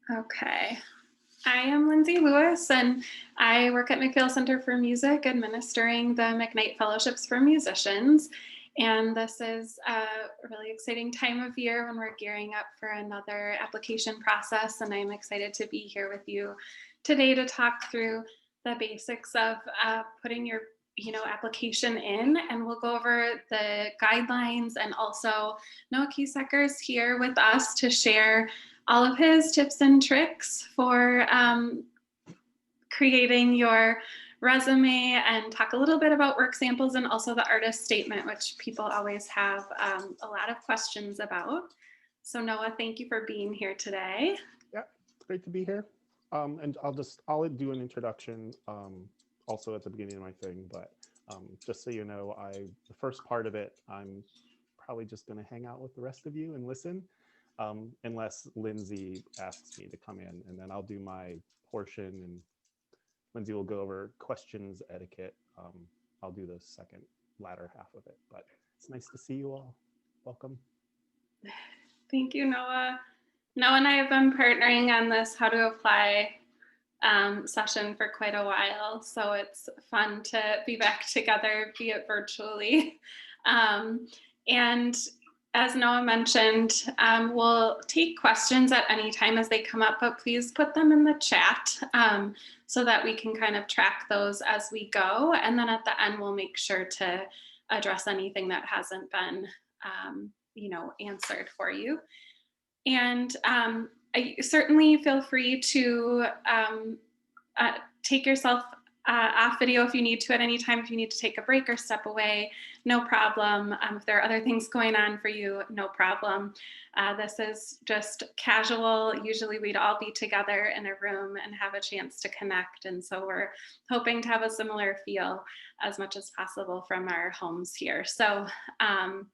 Okay. I am Lindsay Lewis, and I work at McPhail Center for Music, administering the McKnight Fellowships for Musicians. And this is a really exciting time of year when we're gearing up for another application process. And I'm excited to be here with you today to talk through the basics of putting your application in, and we'll go over the guidelines. And also Noah Keesecker's here with us to share all of his tips and tricks for creating your resume, and talk a little bit about work samples and also the artist statement, which people always have a lot of questions about. So Noah, thank you for being here today. Yeah, it's great to be here. And I'll do an introduction also at the beginning of my thing, but just so you know, the first part of it, I'm probably just going to hang out with the rest of you and listen, unless Lindsay asks me to come in, and then I'll do my portion, and Lindsay will go over questions etiquette. I'll do the second latter half of it, but it's nice to see you all. Welcome. Thank you, Noah. Noah and I have been partnering on this How to Apply session for quite a while, so it's fun to be back together, be it virtually. And as Noah mentioned, we'll take questions at any time as they come up, but please put them in the chat so that we can kind of track those as we go. And then at the end, we'll make sure to address anything that hasn't been answered for you. And I certainly feel free to take yourself off video if you need to at any time. If you need to take a break or step away, no problem. If there are other things going on for you, no problem. This is just casual. Usually we'd all be together in a room and have a chance to connect. And so we're hoping to have a similar feel as much as possible from our homes here. So I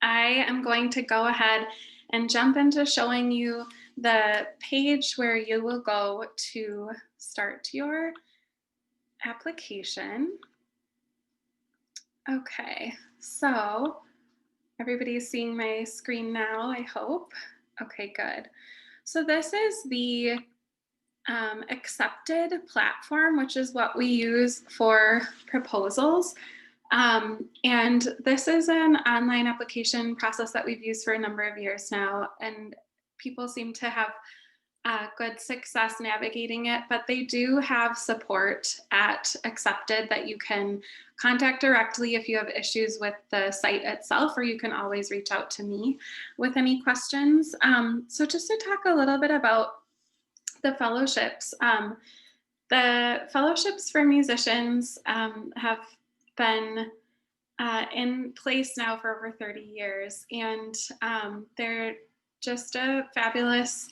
am going to go ahead and jump into showing you the page where you will go to start your application. Okay, so everybody's seeing my screen now, I hope. Okay, good. So this is the accepted platform, which is what we use for proposals. And this is an online application process that we've used for a number of years now, and people seem to have good success navigating it, but they do have support at Accepted that you can contact directly if you have issues with the site itself, or you can always reach out to me with any questions. So just to talk a little bit about the fellowships. The fellowships for musicians have been in place now for over 30 years, and they're just a fabulous,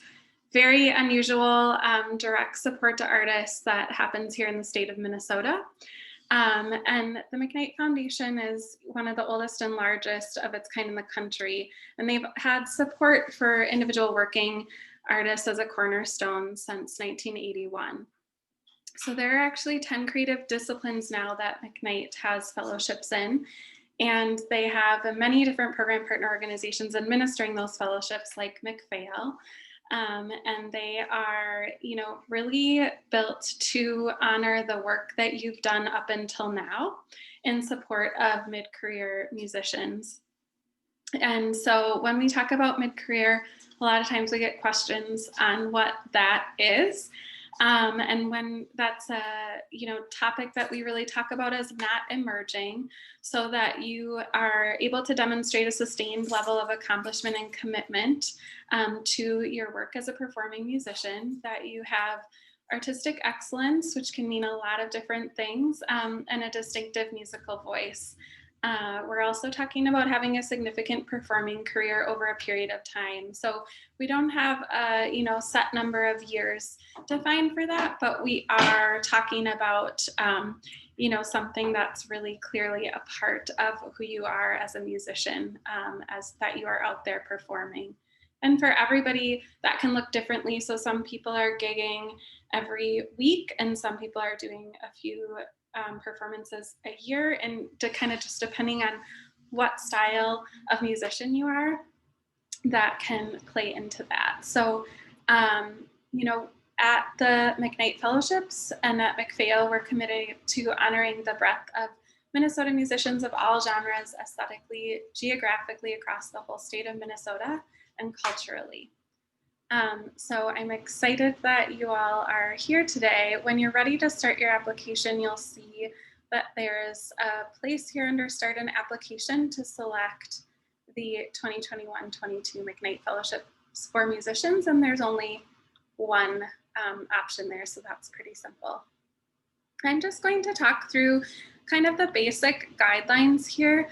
very unusual direct support to artists that happens here in the state of Minnesota. And the McKnight Foundation is one of the oldest and largest of its kind in the country, and they've had support for individual working artists as a cornerstone since 1981. So there are actually 10 creative disciplines now that McKnight has fellowships in, and they have many different program partner organizations administering those fellowships, like McPhail. And they are, really built to honor the work that you've done up until now in support of mid-career musicians. And so when we talk about mid-career, a lot of times we get questions on what that is. And when that's a topic that we really talk about as not emerging, so that you are able to demonstrate a sustained level of accomplishment and commitment to your work as a performing musician, that you have artistic excellence, which can mean a lot of different things, and a distinctive musical voice. We're also talking about having a significant performing career over a period of time. So we don't have a set number of years defined for that, but we are talking about something that's really clearly a part of who you are as a musician, as that you are out there performing. And for everybody, that can look differently. So some people are gigging every week, and some people are doing a few performances a year, and to kind of just depending on what style of musician you are, that can play into that. So You know, at the McKnight Fellowships and at McPhail, we're committed to honoring the breadth of Minnesota musicians of all genres, aesthetically, geographically across the whole state of Minnesota, and culturally. So I'm excited that you all are here today. When you're ready to start your application, you'll see that there's a place here under Start an Application to select the 2021-22 McKnight Fellowships for Musicians, and there's only one option there, so that's pretty simple. I'm just going to talk through kind of the basic guidelines here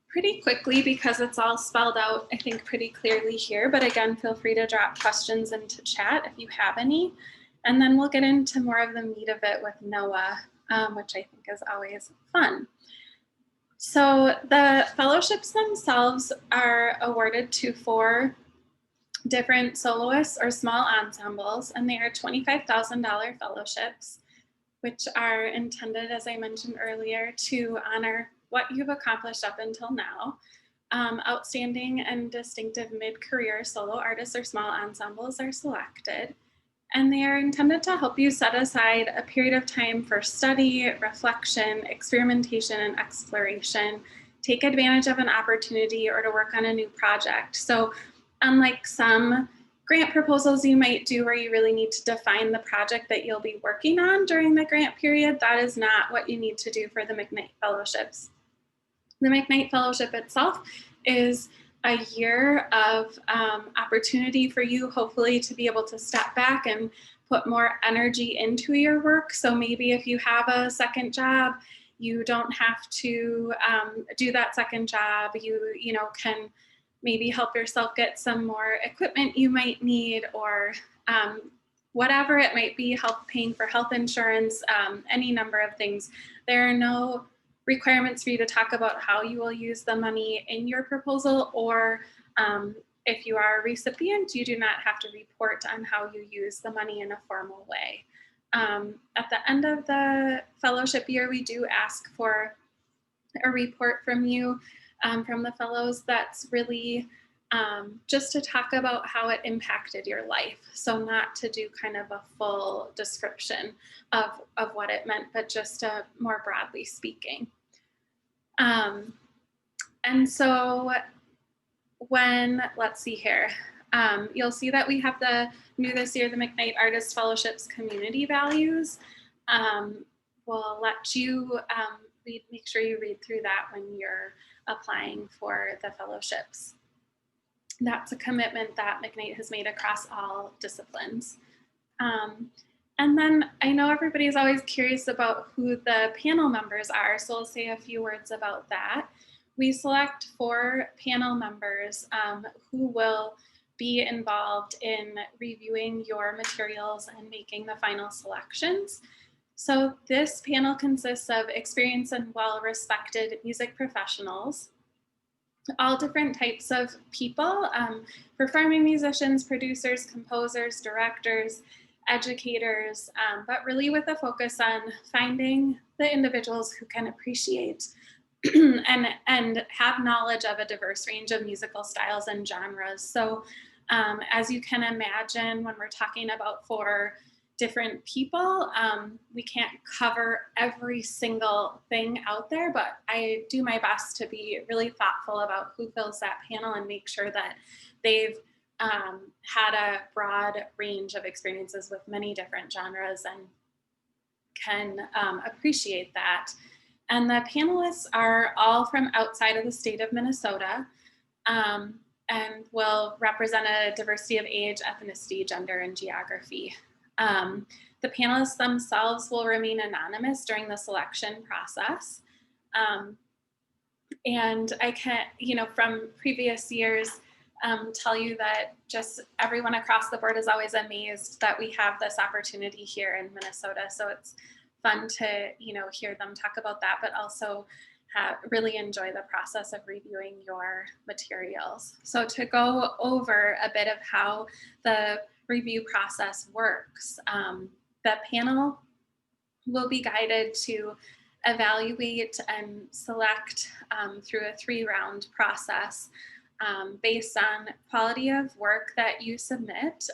pretty quickly because it's all spelled out, I think, pretty clearly here. But again, feel free to drop questions into chat if you have any. And then we'll get into more of the meat of it with Noah, which I think is always fun. So the fellowships themselves are awarded to 4 different soloists or small ensembles, and they are $25,000 fellowships, which are intended, as I mentioned earlier, to honor what you've accomplished up until now. Outstanding and distinctive mid-career solo artists or small ensembles are selected, and they are intended to help you set aside a period of time for study, reflection, experimentation, and exploration, take advantage of an opportunity, or to work on a new project. So unlike some grant proposals you might do where you really need to define the project that you'll be working on during the grant period, that is not what you need to do for the McKnight Fellowships. The McKnight Fellowship itself is a year of opportunity for you, hopefully, to be able to step back and put more energy into your work. So maybe if you have a second job, you don't have to do that second job. You know, can maybe help yourself get some more equipment you might need, or whatever it might be, help paying for health insurance, any number of things. There are no requirements for you to talk about how you will use the money in your proposal, or if you are a recipient, you do not have to report on how you use the money in a formal way. At the end of the fellowship year, we do ask for a report from you, from the fellows, that's really just to talk about how it impacted your life. So not to do kind of a full description of what it meant, but just more broadly speaking. And so let's see here, you'll see that we have the new this year, the McKnight Artist Fellowships Community Values. We'll let you make sure you read through that when you're applying for the fellowships. That's a commitment that McKnight has made across all disciplines. And then I know everybody's always curious about who the panel members are, so I'll say a few words about that. We select 4 panel members who will be involved in reviewing your materials and making the final selections. So this panel consists of experienced and well-respected music professionals, all different types of people, performing musicians, producers, composers, directors, educators, but really with a focus on finding the individuals who can appreciate and have knowledge of a diverse range of musical styles and genres. So as you can imagine, when we're talking about 4 different people, we can't cover every single thing out there, but I do my best to be really thoughtful about who fills that panel and make sure that they've had a broad range of experiences with many different genres and can appreciate that. And the panelists are all from outside of the state of Minnesota, and will represent a diversity of age, ethnicity, gender, and geography. The panelists themselves will remain anonymous during the selection process. And I can, from previous years, tell you that just everyone across the board is always amazed that we have this opportunity here in Minnesota. So it's fun to, hear them talk about that, but also really enjoy the process of reviewing your materials. So to go over a bit of how the review process works, the panel will be guided to evaluate and select through a 3-round process based on quality of work that you submit,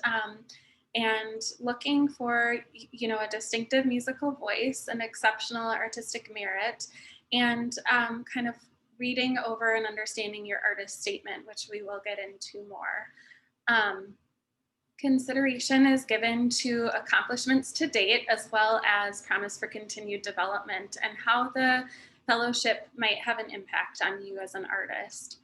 and looking for, a distinctive musical voice, an exceptional artistic merit, and kind of reading over and understanding your artist statement, which we will get into more. Um, Consideration is given to accomplishments to date, as well as promise for continued development and how the fellowship might have an impact on you as an artist.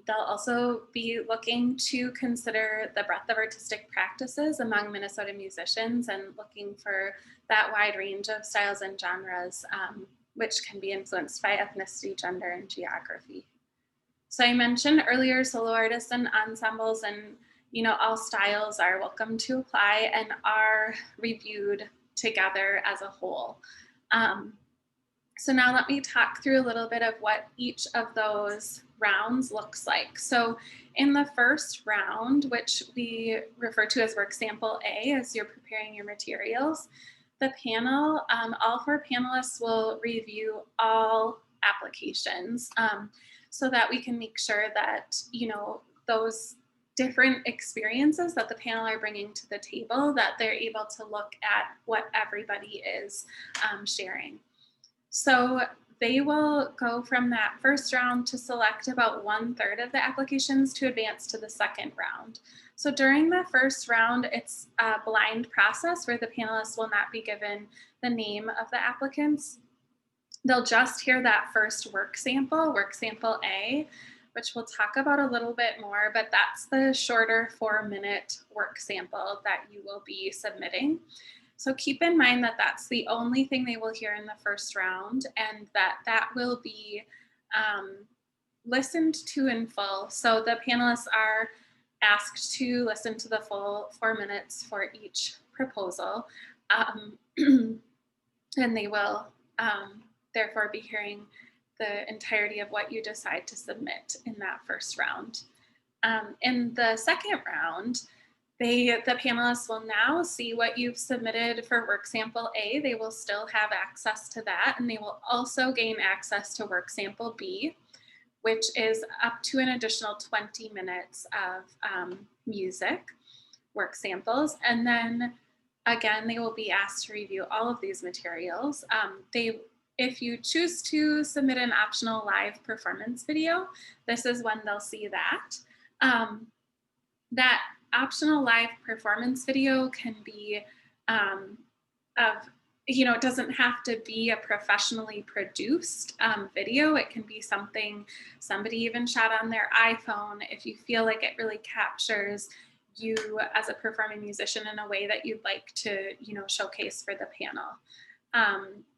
They'll also be looking to consider the breadth of artistic practices among Minnesota musicians and looking for that wide range of styles and genres, which can be influenced by ethnicity, gender, and geography. So I mentioned earlier solo artists and ensembles, and all styles are welcome to apply and are reviewed together as a whole. So now let me talk through a little bit of what each of those rounds looks like. So in the first round, which we refer to as work sample A, as you're preparing your materials, the panel, all 4 panelists will review all applications so that we can make sure that, those different experiences that the panel are bringing to the table, that they're able to look at what everybody is sharing. So they will go from that first round to select about 1/3 of the applications to advance to the second round. So during the first round, it's a blind process where the panelists will not be given the name of the applicants. They'll just hear that first work sample A, which we'll talk about a little bit more, but that's the shorter 4-minute work sample that you will be submitting. So keep in mind that that's the only thing they will hear in the first round, and that will be listened to in full. So the panelists are asked to listen to the full 4 minutes for each proposal, and they will therefore be hearing the entirety of what you decide to submit in that first round. In the second round, the panelists will now see what you've submitted for work sample A. They will still have access to that, and they will also gain access to work sample B, which is up to an additional 20 minutes of music work samples. And then again, they will be asked to review all of these materials. If you choose to submit an optional live performance video, this is when they'll see that. That optional live performance video can be it doesn't have to be a professionally produced video. It can be something somebody even shot on their iPhone if you feel like it really captures you as a performing musician in a way that you'd like to, showcase for the panel.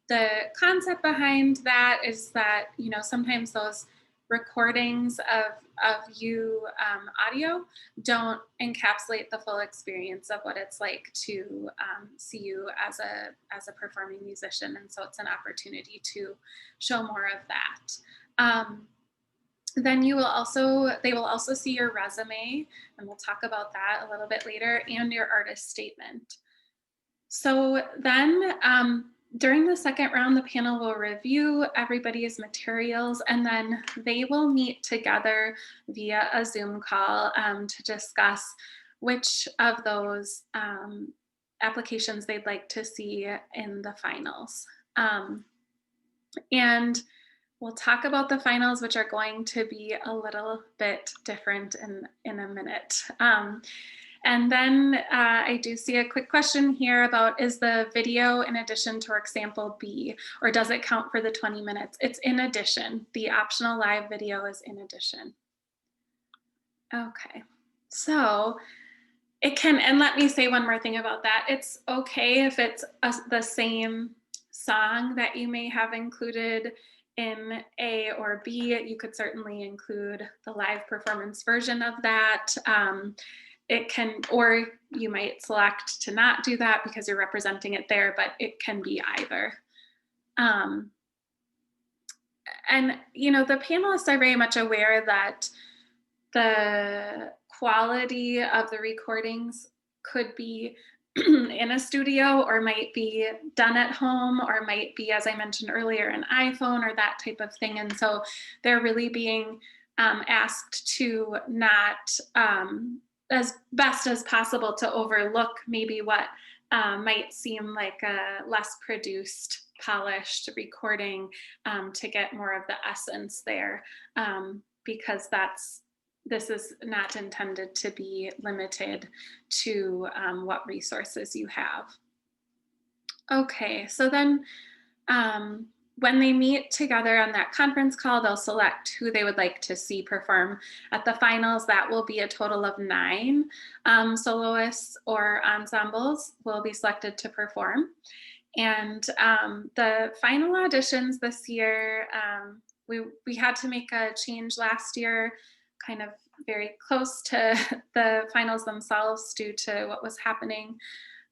The concept behind that is that, sometimes those recordings of you audio don't encapsulate the full experience of what it's like to see you as a performing musician, and so it's an opportunity to show more of that. Then they will also see your resume, and we'll talk about that a little bit later, and your artist statement. So then during the second round, the panel will review everybody's materials, and then they will meet together via a Zoom call to discuss which of those applications they'd like to see in the finals. And we'll talk about the finals, which are going to be a little bit different in a minute. And then I do see a quick question here about, is the video in addition to work sample B, or does it count for the 20 minutes? It's in addition. The optional live video is in addition. Okay, so it can, and let me say one more thing about that. It's okay if it's the same song that you may have included in A or B. You could certainly include the live performance version of that. It can, or you might select to not do that because you're representing it there, but it can be either. And, the panelists are very much aware that the quality of the recordings could be in a studio, or might be done at home, or might be, as I mentioned earlier, an iPhone or that type of thing. And so they're really being asked to not as best as possible to overlook maybe what might seem like a less produced, polished recording, to get more of the essence there, because this is not intended to be limited to what resources you have. Okay, so then when they meet together on that conference call, they'll select who they would like to see perform at the finals. That will be a total of 9 soloists or ensembles will be selected to perform. And the final auditions this year, we had to make a change last year, kind of very close to the finals themselves due to what was happening.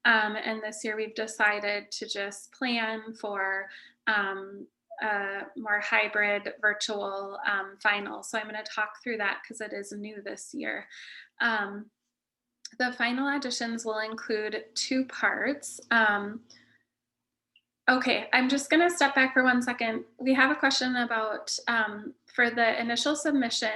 And this year we've decided to just plan for a more hybrid virtual final. So I'm going to talk through that because it is new this year. The final auditions will include 2 parts. Okay, I'm just going to step back for 1 second. We have a question about for the initial submission,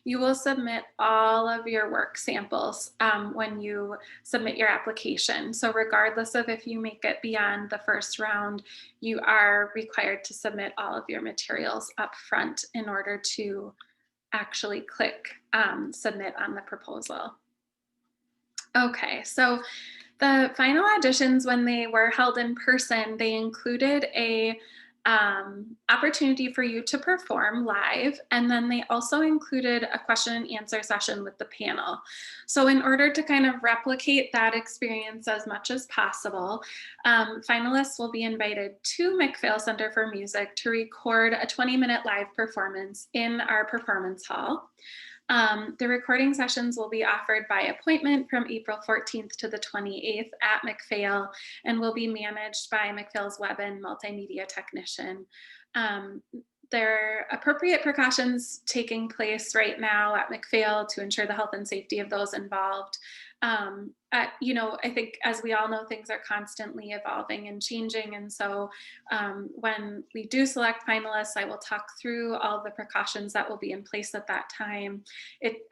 you will submit all of your work samples when you submit your application. So regardless of if you make it beyond the first round, you are required to submit all of your materials up front in order to actually click submit on the proposal. Okay, so the final auditions, when they were held in person, they included a opportunity for you to perform live, and then they also included a question and answer session with the panel. So in order to kind of replicate that experience as much as possible, finalists will be invited to McPhail Center for Music to record a 20-minute live performance in our performance hall. The recording sessions will be offered by appointment from April 14th to the 28th at McPhail and will be managed by McPhail's web and multimedia technician. There are appropriate precautions taking place right now at McPhail to ensure the health and safety of those involved. I think, as we all know, things are constantly evolving and changing. And so when we do select finalists, I will talk through all the precautions that will be in place at that time.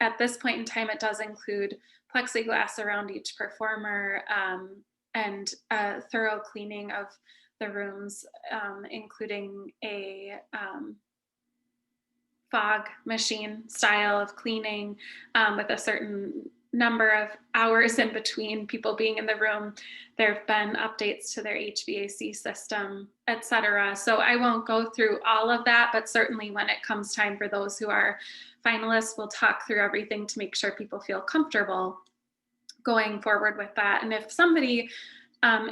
At this point in time, it does include plexiglass around each performer and a thorough cleaning of the rooms, including a fog machine style of cleaning with a certain number of hours in between people being in the room. There have been updates to their HVAC system, etc. So I won't go through all of that, but certainly when it comes time for those who are finalists, we'll talk through everything to make sure people feel comfortable going forward with that. And if somebody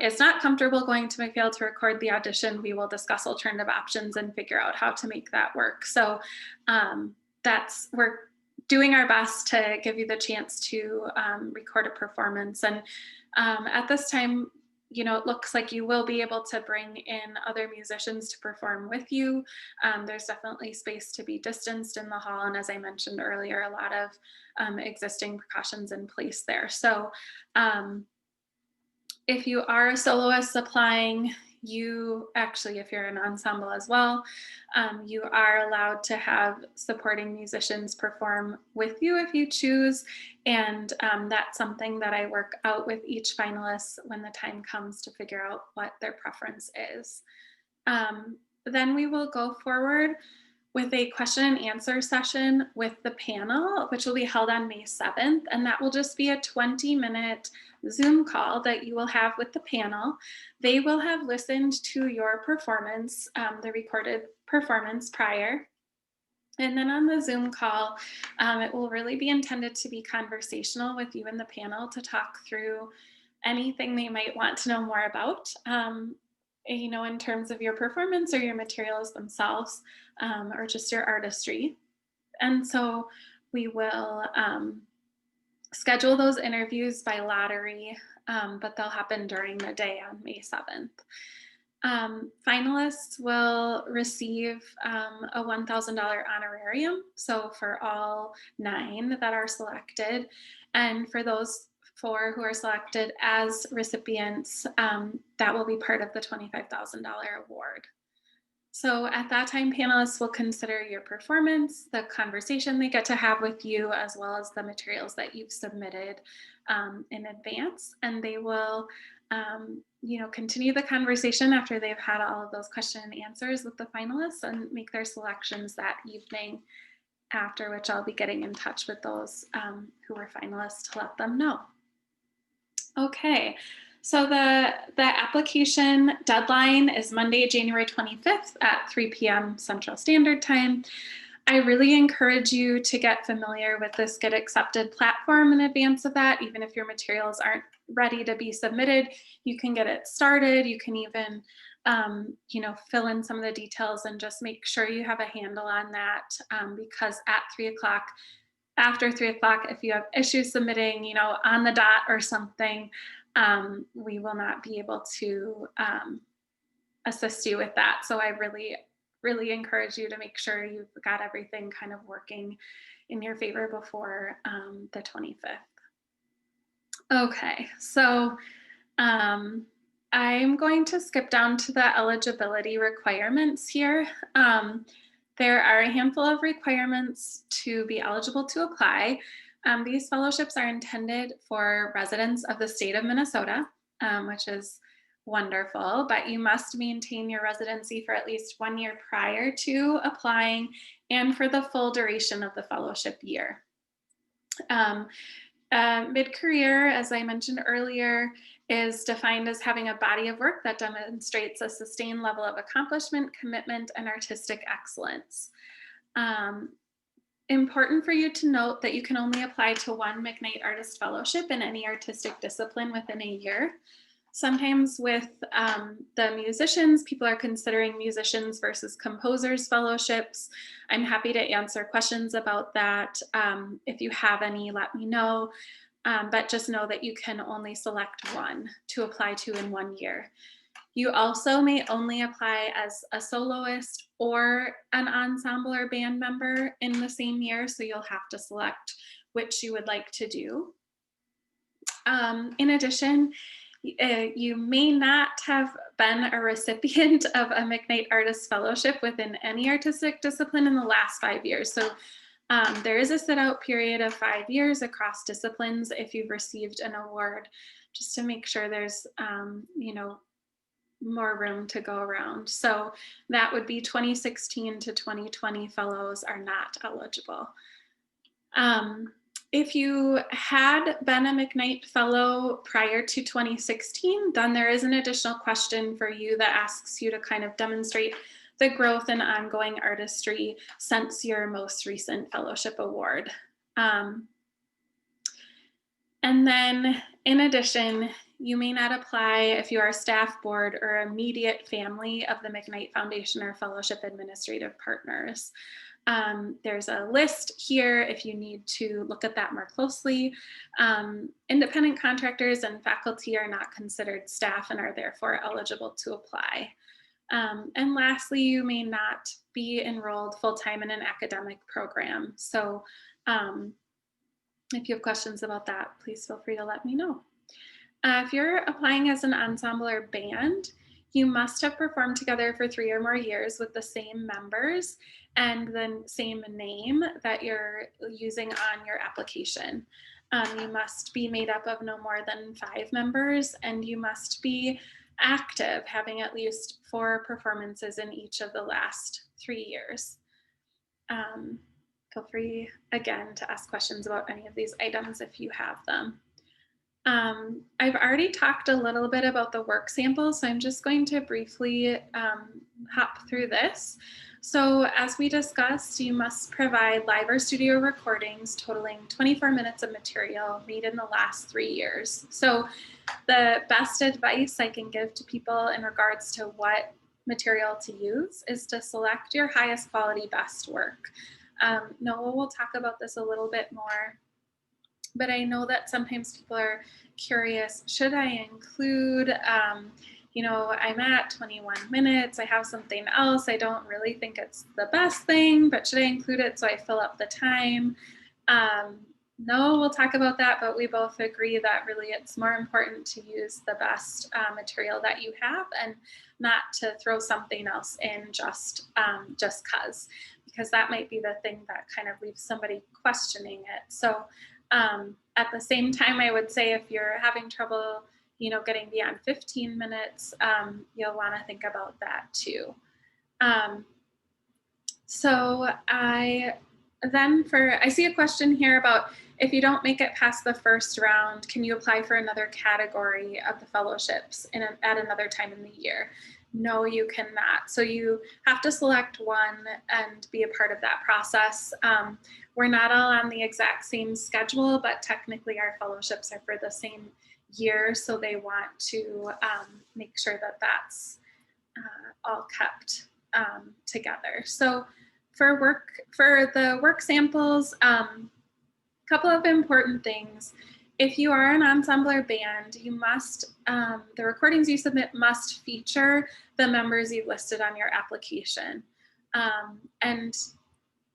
is not comfortable going to McPhail to record the audition, we will discuss alternative options and figure out how to make that work. So we're doing our best to give you the chance to record a performance. And at this time, it looks like you will be able to bring in other musicians to perform with you. There's definitely space to be distanced in the hall. And as I mentioned earlier, a lot of existing precautions in place there. So if you are a soloist applying, if you're an ensemble as well, you are allowed to have supporting musicians perform with you if you choose. And that's something that I work out with each finalist when the time comes to figure out what their preference is. Then we will go forward with a question and answer session with the panel, which will be held on May 7th. And that will just be a 20-minute Zoom call that you will have with the panel. They will have listened to your performance, the recorded performance prior. And then on the Zoom call, it will really be intended to be conversational with you and the panel to talk through anything they might want to know more about. In terms of your performance or your materials themselves, or just your artistry. And so we will schedule those interviews by lottery, but they'll happen during the day on May 7th. Finalists will receive a $1,000 honorarium, so for all 9 that are selected. And for those 4 who are selected as recipients, that will be part of the $25,000 award. So at that time, panelists will consider your performance, the conversation they get to have with you, as well as the materials that you've submitted in advance. And they will, continue the conversation after they've had all of those question and answers with the finalists and make their selections that evening, after which I'll be getting in touch with those who were finalists to let them know. Okay, so the application deadline is Monday, January 25th at 3 p.m. Central Standard Time. I really encourage you to get familiar with this Get Accepted platform in advance of that. Even if your materials aren't ready to be submitted, you can get it started. You can even fill in some of the details and just make sure you have a handle on that, because at 3 o'clock, after 3 o'clock, if you have issues submitting, on the dot or something, we will not be able to assist you with that. So I really, really encourage you to make sure you've got everything kind of working in your favor before the 25th. Okay, so I'm going to skip down to the eligibility requirements here. There are a handful of requirements to be eligible to apply. These fellowships are intended for residents of the state of Minnesota, which is wonderful, but you must maintain your residency for at least 1 year prior to applying and for the full duration of the fellowship year. Mid-career, as I mentioned earlier, is defined as having a body of work that demonstrates a sustained level of accomplishment, commitment, and artistic excellence. Important for you to note that you can only apply to one McKnight Artist Fellowship in any artistic discipline within a year. Sometimes with the musicians, people are considering musicians versus composers fellowships. I'm happy to answer questions about that. If you have any, let me know. But just know that you can only select one to apply to in 1 year. You also may only apply as a soloist or an ensemble or band member in the same year, so you'll have to select which you would like to do. In addition, you may not have been a recipient of a McKnight Artist Fellowship within any artistic discipline in the last 5 years. So there is a sit-out period of 5 years across disciplines if you've received an award, just to make sure there's more room to go around. So that would be 2016 to 2020 fellows are not eligible. If you had been a McKnight Fellow prior to 2016, then there is an additional question for you that asks you to kind of demonstrate the growth and ongoing artistry since your most recent fellowship award. And then in addition, you may not apply if you are staff, board, or immediate family of the McKnight Foundation or Fellowship Administrative Partners. There's a list here if you need to look at that more closely. Independent contractors and faculty are not considered staff and are therefore eligible to apply. And lastly, you may not be enrolled full-time in an academic program. So if you have questions about that, please feel free to let me know. If you're applying as an ensemble or band, you must have performed together for 3 or more years with the same members and the same name that you're using on your application. You must be made up of no more than 5 members, and you must be active, having at least 4 performances in each of the last 3 years. Feel free, again, to ask questions about any of these items if you have them. I've already talked a little bit about the work samples, so I'm just going to briefly hop through this. So as we discussed, you must provide live or studio recordings totaling 24 minutes of material made in the last 3 years. So the best advice I can give to people in regards to what material to use is to select your highest quality, best work. Noah will talk about this a little bit more, but I know that sometimes people are curious, should I include, I'm at 21 minutes, I have something else, I don't really think it's the best thing, but should I include it so I fill up the time? No, we'll talk about that, but we both agree that really it's more important to use the best material that you have and not to throw something else in just because that might be the thing that kind of leaves somebody questioning it. So at the same time, I would say if you're having trouble, getting beyond 15 minutes, you'll want to think about that too. So I see a question here about if you don't make it past the first round, can you apply for another category of the fellowships at another time in the year? No, you cannot. So you have to select one and be a part of that process. We're not all on the exact same schedule, but technically our fellowships are for the same year. So they want to make sure that that's all kept together. So for the work samples, couple of important things. If you are an ensemble or band, you must, the recordings you submit must feature the members you listed on your application. And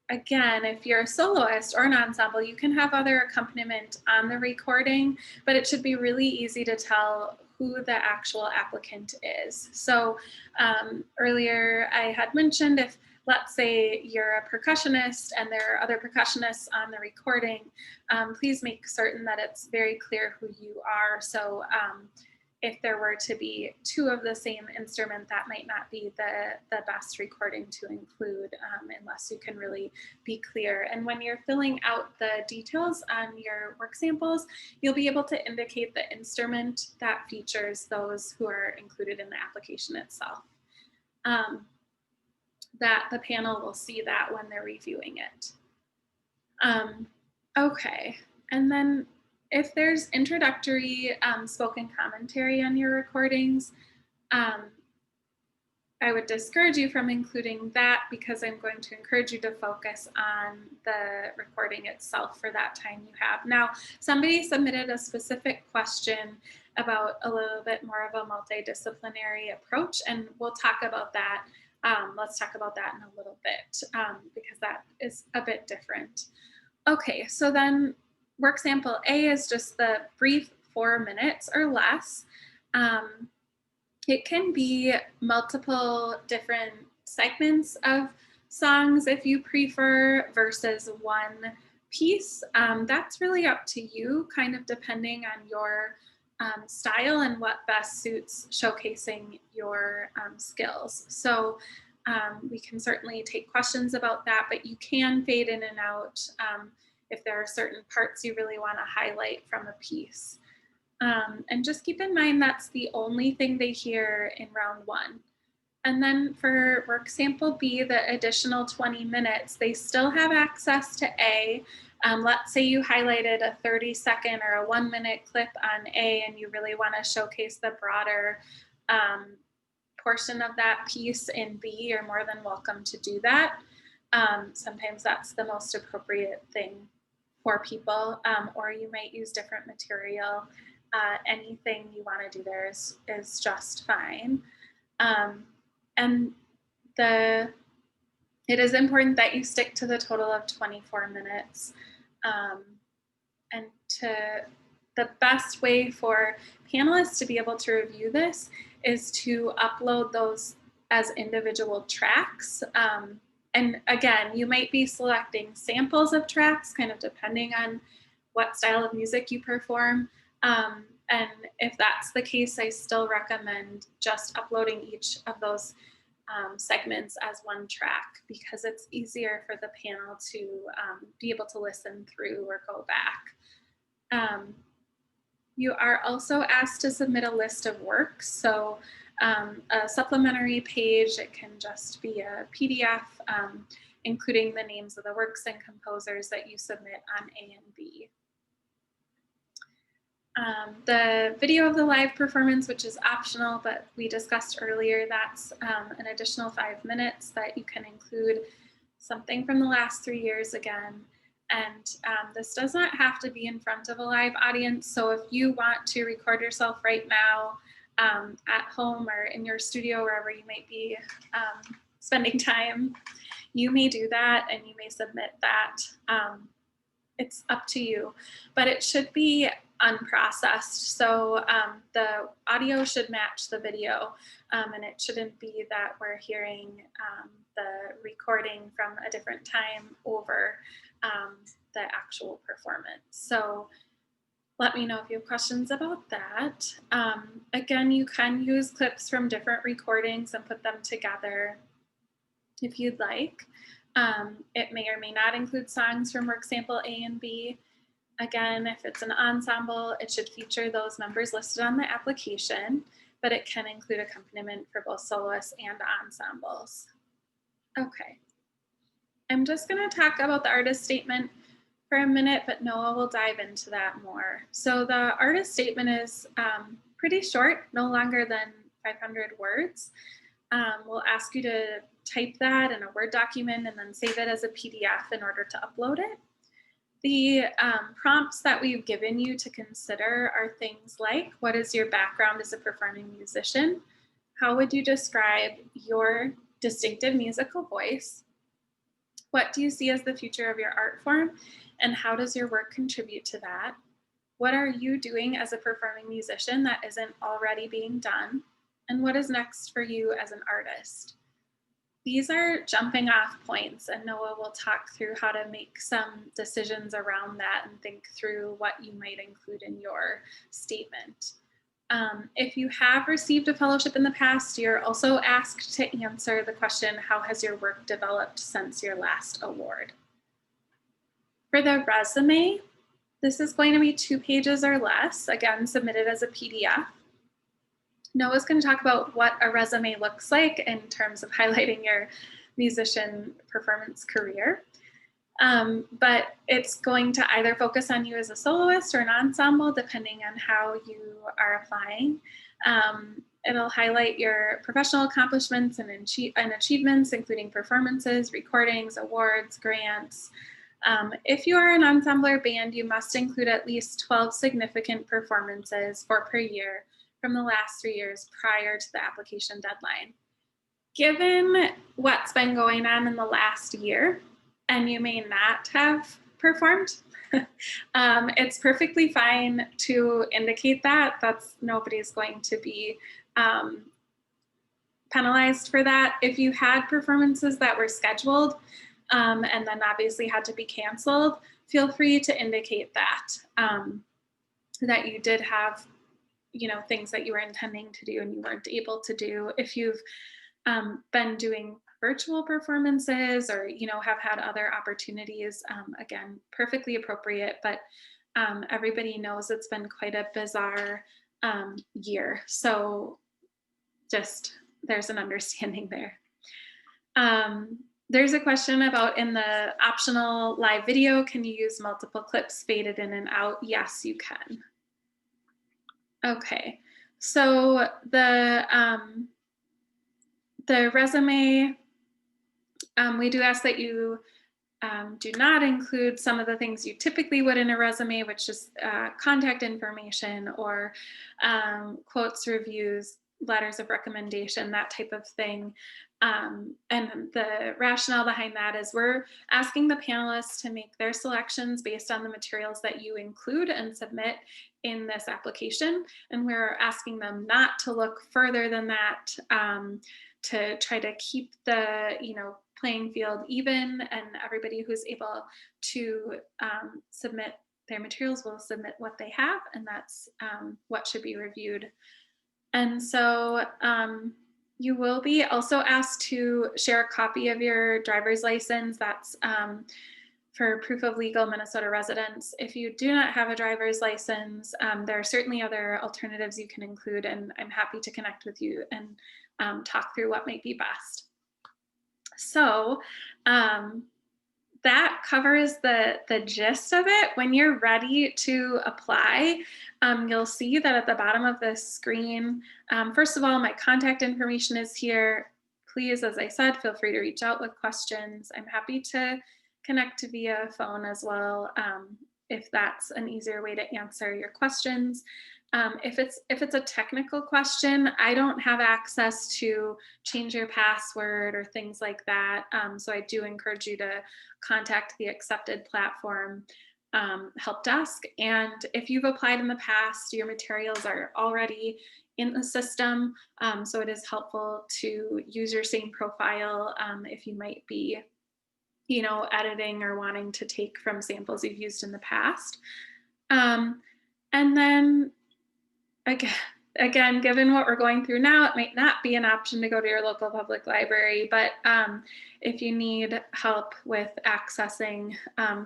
again, if you're a soloist or an ensemble, you can have other accompaniment on the recording, but it should be really easy to tell who the actual applicant is. So earlier I had mentioned if, let's say you're a percussionist and there are other percussionists on the recording, please make certain that it's very clear who you are. So if there were to be two of the same instrument, that might not be the best recording to include unless you can really be clear. And when you're filling out the details on your work samples, you'll be able to indicate the instrument that features those who are included in the application itself. That the panel will see that when they're reviewing it. Okay, and then if there's introductory spoken commentary on your recordings, I would discourage you from including that because I'm going to encourage you to focus on the recording itself for that time you have. Now, somebody submitted a specific question about a little bit more of a multidisciplinary approach, and we'll talk about that. Let's talk about that in a little bit because that is a bit different. Okay, so then work sample A is just the brief 4 minutes or less. It can be multiple different segments of songs if you prefer versus one piece. That's really up to you, kind of depending on your style and what best suits showcasing your skills. So we can certainly take questions about that, but you can fade in and out if there are certain parts you really want to highlight from a piece. And just keep in mind that's the only thing they hear in round 1. And then for work sample B, the additional 20 minutes, they still have access to A. Let's say you highlighted a 30-second or a 1-minute clip on A and you really want to showcase the broader portion of that piece in B, you're more than welcome to do that. Sometimes that's the most appropriate thing for people, or you might use different material. Anything you want to do there is just fine. And it is important that you stick to the total of 24 minutes. And the best way for panelists to be able to review this is to upload those as individual tracks. And again, you might be selecting samples of tracks, kind of depending on what style of music you perform. And if that's the case, I still recommend just uploading each of those segments as one track because it's easier for the panel to be able to listen through or go back. You are also asked to submit a list of works. So a supplementary page, it can just be a PDF, including the names of the works and composers that you submit on A and B. The video of the live performance, which is optional, but we discussed earlier, that's an additional 5 minutes that you can include something from the last 3 years again. And this does not have to be in front of a live audience. So if you want to record yourself right now at home or in your studio, wherever you might be spending time, you may do that and you may submit that. it's up to you, but it should be unprocessed. So the audio should match the video, and it shouldn't be that we're hearing the recording from a different time over the actual performance. So let me know if you have questions about that. Again, you can use clips from different recordings and put them together if you'd like. It may or may not include songs from work sample A and B. Again, if it's an ensemble, it should feature those members listed on the application, but it can include accompaniment for both soloists and ensembles. Okay. I'm just going to talk about the artist statement for a minute, but Noah will dive into that more. So the artist statement is pretty short, no longer than 500 words. We'll ask you to type that in a Word document and then save it as a PDF in order to upload it. The prompts that we've given you to consider are things like, what is your background as a performing musician? How would you describe your distinctive musical voice? What do you see as the future of your art form? And how does your work contribute to that? What are you doing as a performing musician that isn't already being done? And what is next for you as an artist? These are jumping off points, and Noah will talk through how to make some decisions around that and think through what you might include in your statement. If you have received a fellowship in the past, you're also asked to answer the question, how has your work developed since your last award? For the resume, this is going to be 2 pages or less, again, submitted as a PDF. Noah's going to talk about what a resume looks like in terms of highlighting your musician performance career. But it's going to either focus on you as a soloist or an ensemble, depending on how you are applying. It'll highlight your professional accomplishments and achievements, including performances, recordings, awards, grants. If you are an ensemble or band, you must include at least 12 significant performances per year from the last 3 years prior to the application deadline. Given what's been going on in the last year, and you may not have performed, it's perfectly fine to indicate that. Nobody's going to be penalized for that. If you had performances that were scheduled and then obviously had to be canceled, feel free to indicate that, that you did have things that you were intending to do and you weren't able to do. If you've been doing virtual performances or have had other opportunities, again, perfectly appropriate, but everybody knows it's been quite a bizarre year, so just there's an understanding there. There's a question about, in the optional live video, can you use multiple clips faded in and out? Yes, you can. Okay, so the resume, we do ask that you do not include some of the things you typically would in a resume, which is contact information or quotes, reviews, letters of recommendation, that type of thing. And the rationale behind that is we're asking the panelists to make their selections based on the materials that you include and submit in this application. And we're asking them not to look further than that, to try to keep the playing field even, and everybody who's able to submit their materials will submit what they have, and that's what should be reviewed. And so you will be also asked to share a copy of your driver's license. That's for proof of legal Minnesota residence. If you do not have a driver's license, there are certainly other alternatives you can include, and I'm happy to connect with you and talk through what might be best. So that covers the gist of it. When you're ready to apply, you'll see that at the bottom of this screen, first of all, my contact information is here. Please, as I said, feel free to reach out with questions. I'm happy to connect via phone as well, if that's an easier way to answer your questions. If it's a technical question, I don't have access to change your password or things like that. So I do encourage you to contact the accepted platform help desk. And if you've applied in the past, your materials are already in the system. So it is helpful to use your same profile if you might be, editing or wanting to take from samples you've used in the past. And then again, given what we're going through now, it might not be an option to go to your local public library, but if you need help with accessing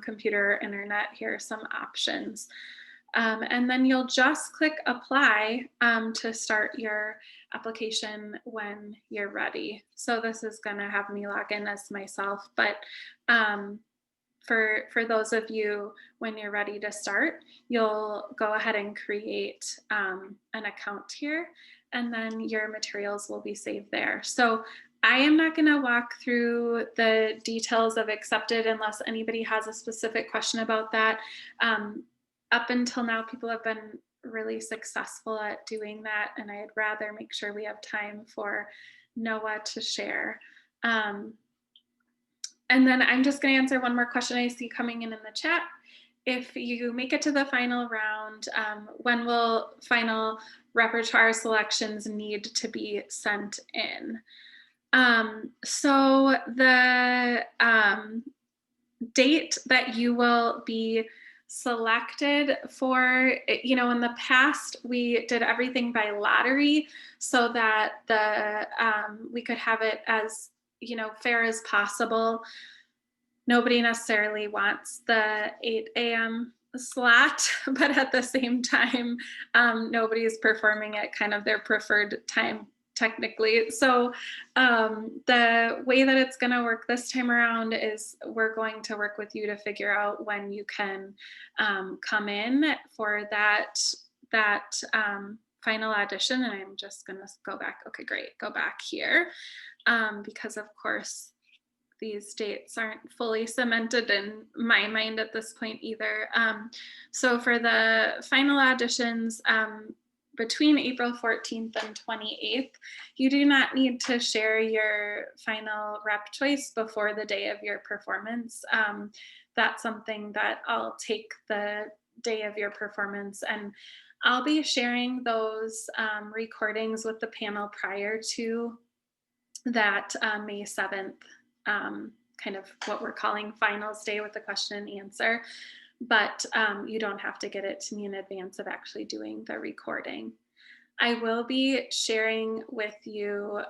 computer or internet, here are some options. And then you'll just click apply to start your application when you're ready. So this is going to have me log in as myself, but for those of you, when you're ready to start, you'll go ahead and create an account here, and then your materials will be saved there. So I am not going to walk through the details of accepted unless anybody has a specific question about that. Up until now, people have been really successful at doing that, and I'd rather make sure we have time for Noah to share. And then I'm just going to answer one more question I see coming in the chat. If you make it to the final round, when will final repertoire selections need to be sent in? So the date that you will be selected for, in the past, we did everything by lottery so that we could have it as fair as possible. Nobody necessarily wants the 8 a.m. slot, but at the same time, nobody's performing at kind of their preferred time technically. So the way that it's going to work this time around is we're going to work with you to figure out when you can come in for that final audition. And I'm just going to go back. Okay, great. Go back here. Because of course, these dates aren't fully cemented in my mind at this point either. So for the final auditions, between April 14th and 28th, you do not need to share your final rep choice before the day of your performance. That's something that I'll take the day of your performance, and I'll be sharing those recordings with the panel prior to that May 7th, kind of what we're calling finals day with the question and answer. But you don't have to get it to me in advance of actually doing the recording. I will be sharing with you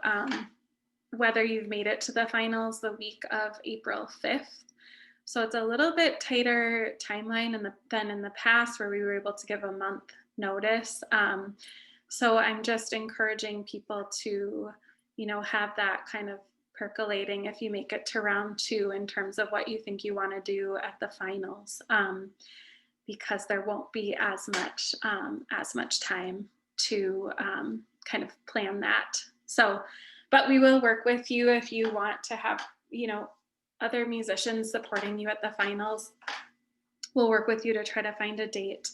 whether you've made it to the finals the week of April 5th. So it's a little bit tighter timeline than in the past where we were able to give a month notice. So I'm just encouraging people to, have that kind of percolating if you make it to round 2 in terms of what you think you want to do at the finals, because there won't be as much time to kind of plan that. So, but we will work with you if you want to have, other musicians supporting you at the finals. We'll work with you to try to find a date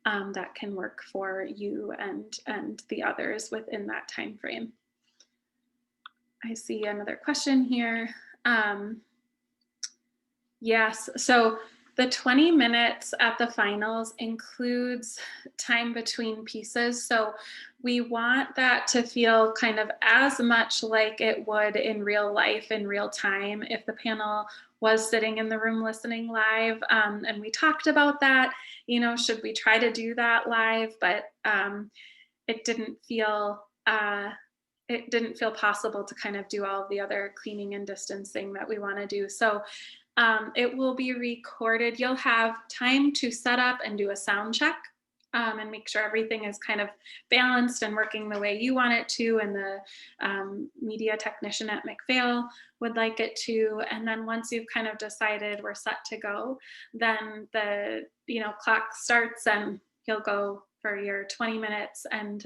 that can work for you and the others within that time frame. I see another question here. Yes, so the 20 minutes at the finals includes time between pieces. So we want that to feel kind of as much like it would in real life, in real time, if the panel was sitting in the room listening live. And we talked about that, should we try to do that live? But it didn't feel possible to kind of do all of the other cleaning and distancing that we want to do. So it will be recorded. You'll have time to set up and do a sound check and make sure everything is kind of balanced and working the way you want it to, and the media technician at McPhail would like it to. And then once you've kind of decided we're set to go, then the clock starts and you'll go for your 20 minutes. And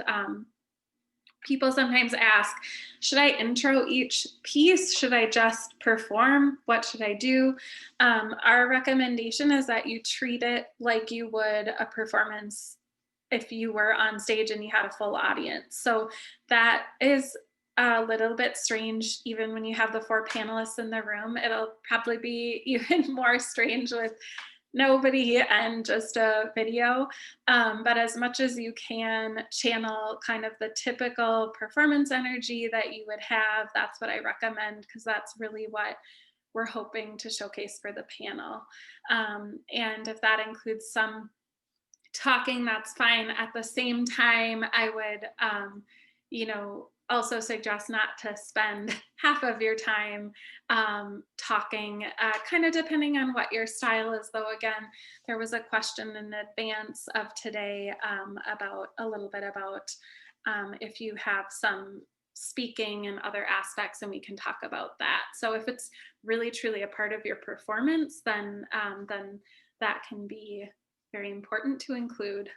people sometimes ask, should I intro each piece? Should I just perform? What should I do? Our recommendation is that you treat it like you would a performance if you were on stage and you had a full audience. So that is a little bit strange, even when you have the 4 panelists in the room. It'll probably be even more strange with nobody and just a video. But as much as you can channel kind of the typical performance energy that you would have, that's what I recommend, because that's really what we're hoping to showcase for the panel. And if that includes some talking, that's fine. At the same time, I would, also suggest not to spend half of your time talking, kind of depending on what your style is. Though, again, there was a question in advance of today about a little bit about if you have some speaking and other aspects, and we can talk about that. So if it's really truly a part of your performance, then that can be very important to include.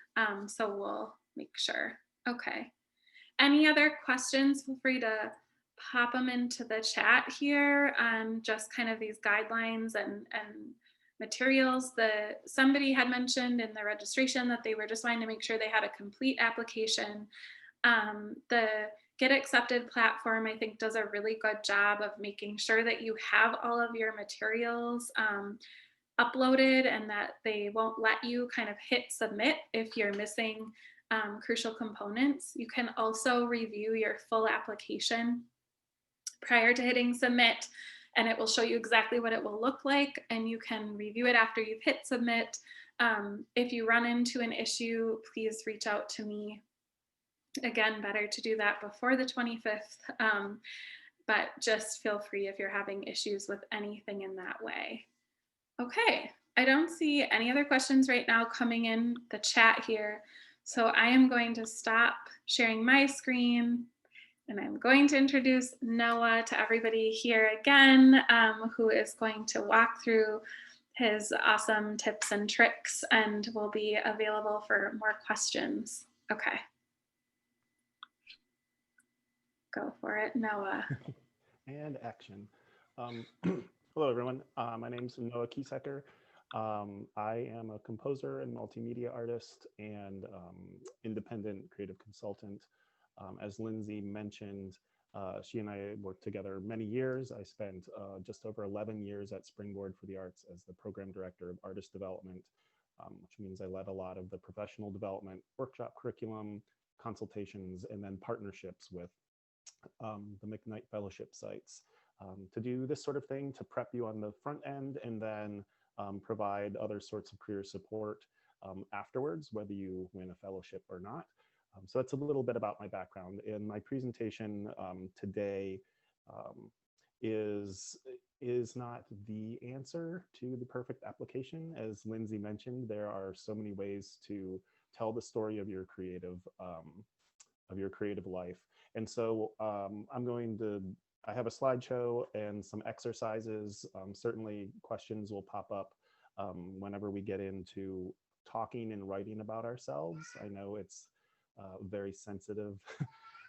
So we'll make sure. Okay. Any other questions? Feel free to pop them into the chat here on just kind of these guidelines and materials. Somebody had mentioned in the registration that they were just wanting to make sure they had a complete application. The Get Accepted platform, I think, does a really good job of making sure that you have all of your materials uploaded, and that they won't let you kind of hit submit if you're missing crucial components. You can also review your full application prior to hitting submit, and it will show you exactly what it will look like, and you can review it after you've hit submit. If you run into an issue, please reach out to me. Again, better to do that before the 25th, but just feel free if you're having issues with anything in that way. Okay, I don't see any other questions right now coming in the chat here. So I am going to stop sharing my screen, and I'm going to introduce Noah to everybody here again, who is going to walk through his awesome tips and tricks and will be available for more questions. Okay. Go for it, Noah. And action. Hello, everyone. My name is Noah Keesecker. I am a composer and multimedia artist and independent creative consultant. As Lindsay mentioned, she and I worked together many years. I spent just over 11 years at Springboard for the Arts as the program director of artist development, which means I led a lot of the professional development, workshop curriculum, consultations, and then partnerships with the McKnight fellowship sites to do this sort of thing, to prep you on the front end and then provide other sorts of career support afterwards, whether you win a fellowship or not. So that's a little bit about my background. In my presentation today is not the answer to the perfect application. As Lindsay mentioned, there are so many ways to tell the story of your creative life. And so I have a slideshow and some exercises. Certainly questions will pop up whenever we get into talking and writing about ourselves. I know it's a very sensitive,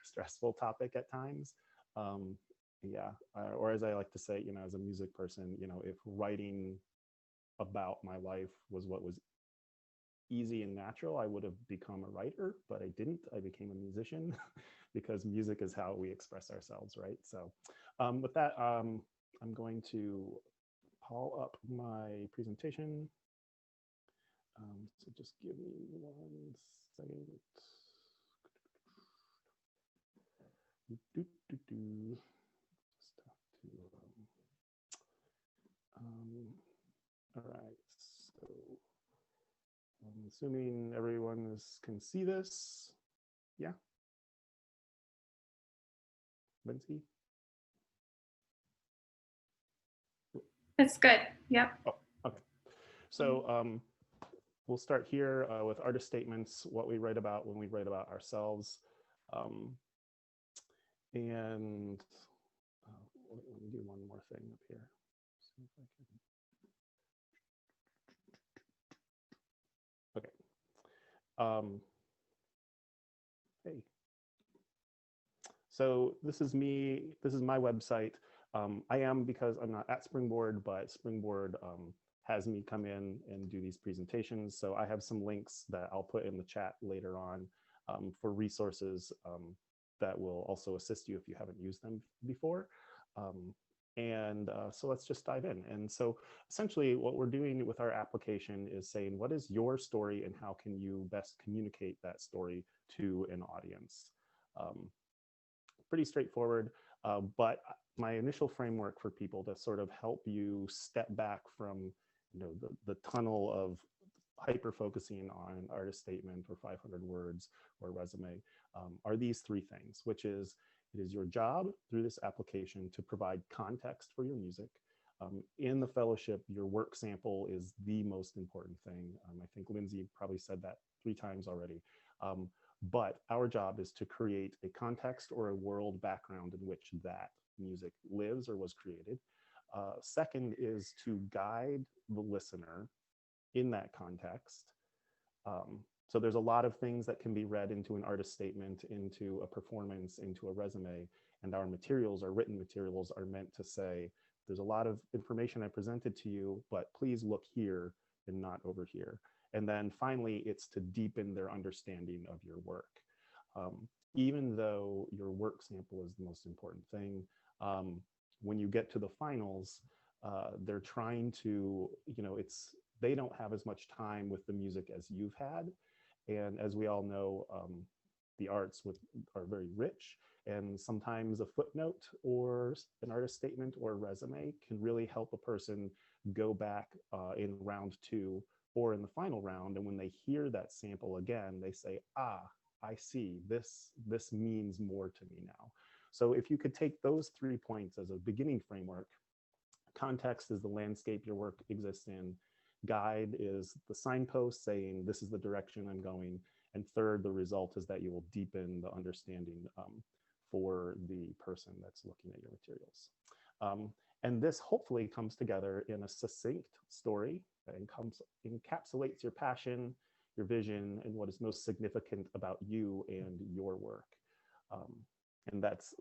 stressful topic at times. Or as I like to say, as a music person, if writing about my life was what was easy and natural, I would have become a writer, but I didn't. I became a musician because music is how we express ourselves, right? So with that, I'm going to pull up my presentation. So just give me 1 second. All right, so I'm assuming everyone can see this. Yeah. Lindsay? It's good. Yep. Oh, okay. So we'll start here with artist statements, what we write about when we write about ourselves. And let me do one more thing up here. See if I can. Okay. Hey. So this is me. This is my website. I am, because I'm not at Springboard, but Springboard has me come in and do these presentations. So I have some links that I'll put in the chat later on for resources that will also assist you if you haven't used them before. And so let's just dive in. And so essentially what we're doing with our application is saying, what is your story and how can you best communicate that story to an audience? Um, Pretty straightforward, but my initial framework for people to sort of help you step back from the tunnel of hyper focusing on artist statement or 500 words or resume are these three things, which is it is your job through this application to provide context for your music. In the fellowship, your work sample is the most important thing. I think Lindsay probably said that 3 times already. But our job is to create a context or a world background in which that music lives or was created. Second is to guide the listener in that context. So there's a lot of things that can be read into an artist statement, into a performance, into a resume, and our materials, our written materials, are meant to say, there's a lot of information I presented to you, but please look here and not over here. And then finally, it's to deepen their understanding of your work. Even though your work sample is the most important thing, when you get to the finals, they're trying to, they don't have as much time with the music as you've had. And as we all know, the arts are very rich, and sometimes a footnote or an artist statement or a resume can really help a person go back in round 2 or in the final round. And when they hear that sample again, they say, ah, I see, this means more to me now. So if you could take those 3 points as a beginning framework, context is the landscape your work exists in, guide is the signpost saying this is the direction I'm going, and third, the result is that you will deepen the understanding for the person that's looking at your materials. And this hopefully comes together in a succinct story that encapsulates your passion, your vision, and what is most significant about you and your work. And that's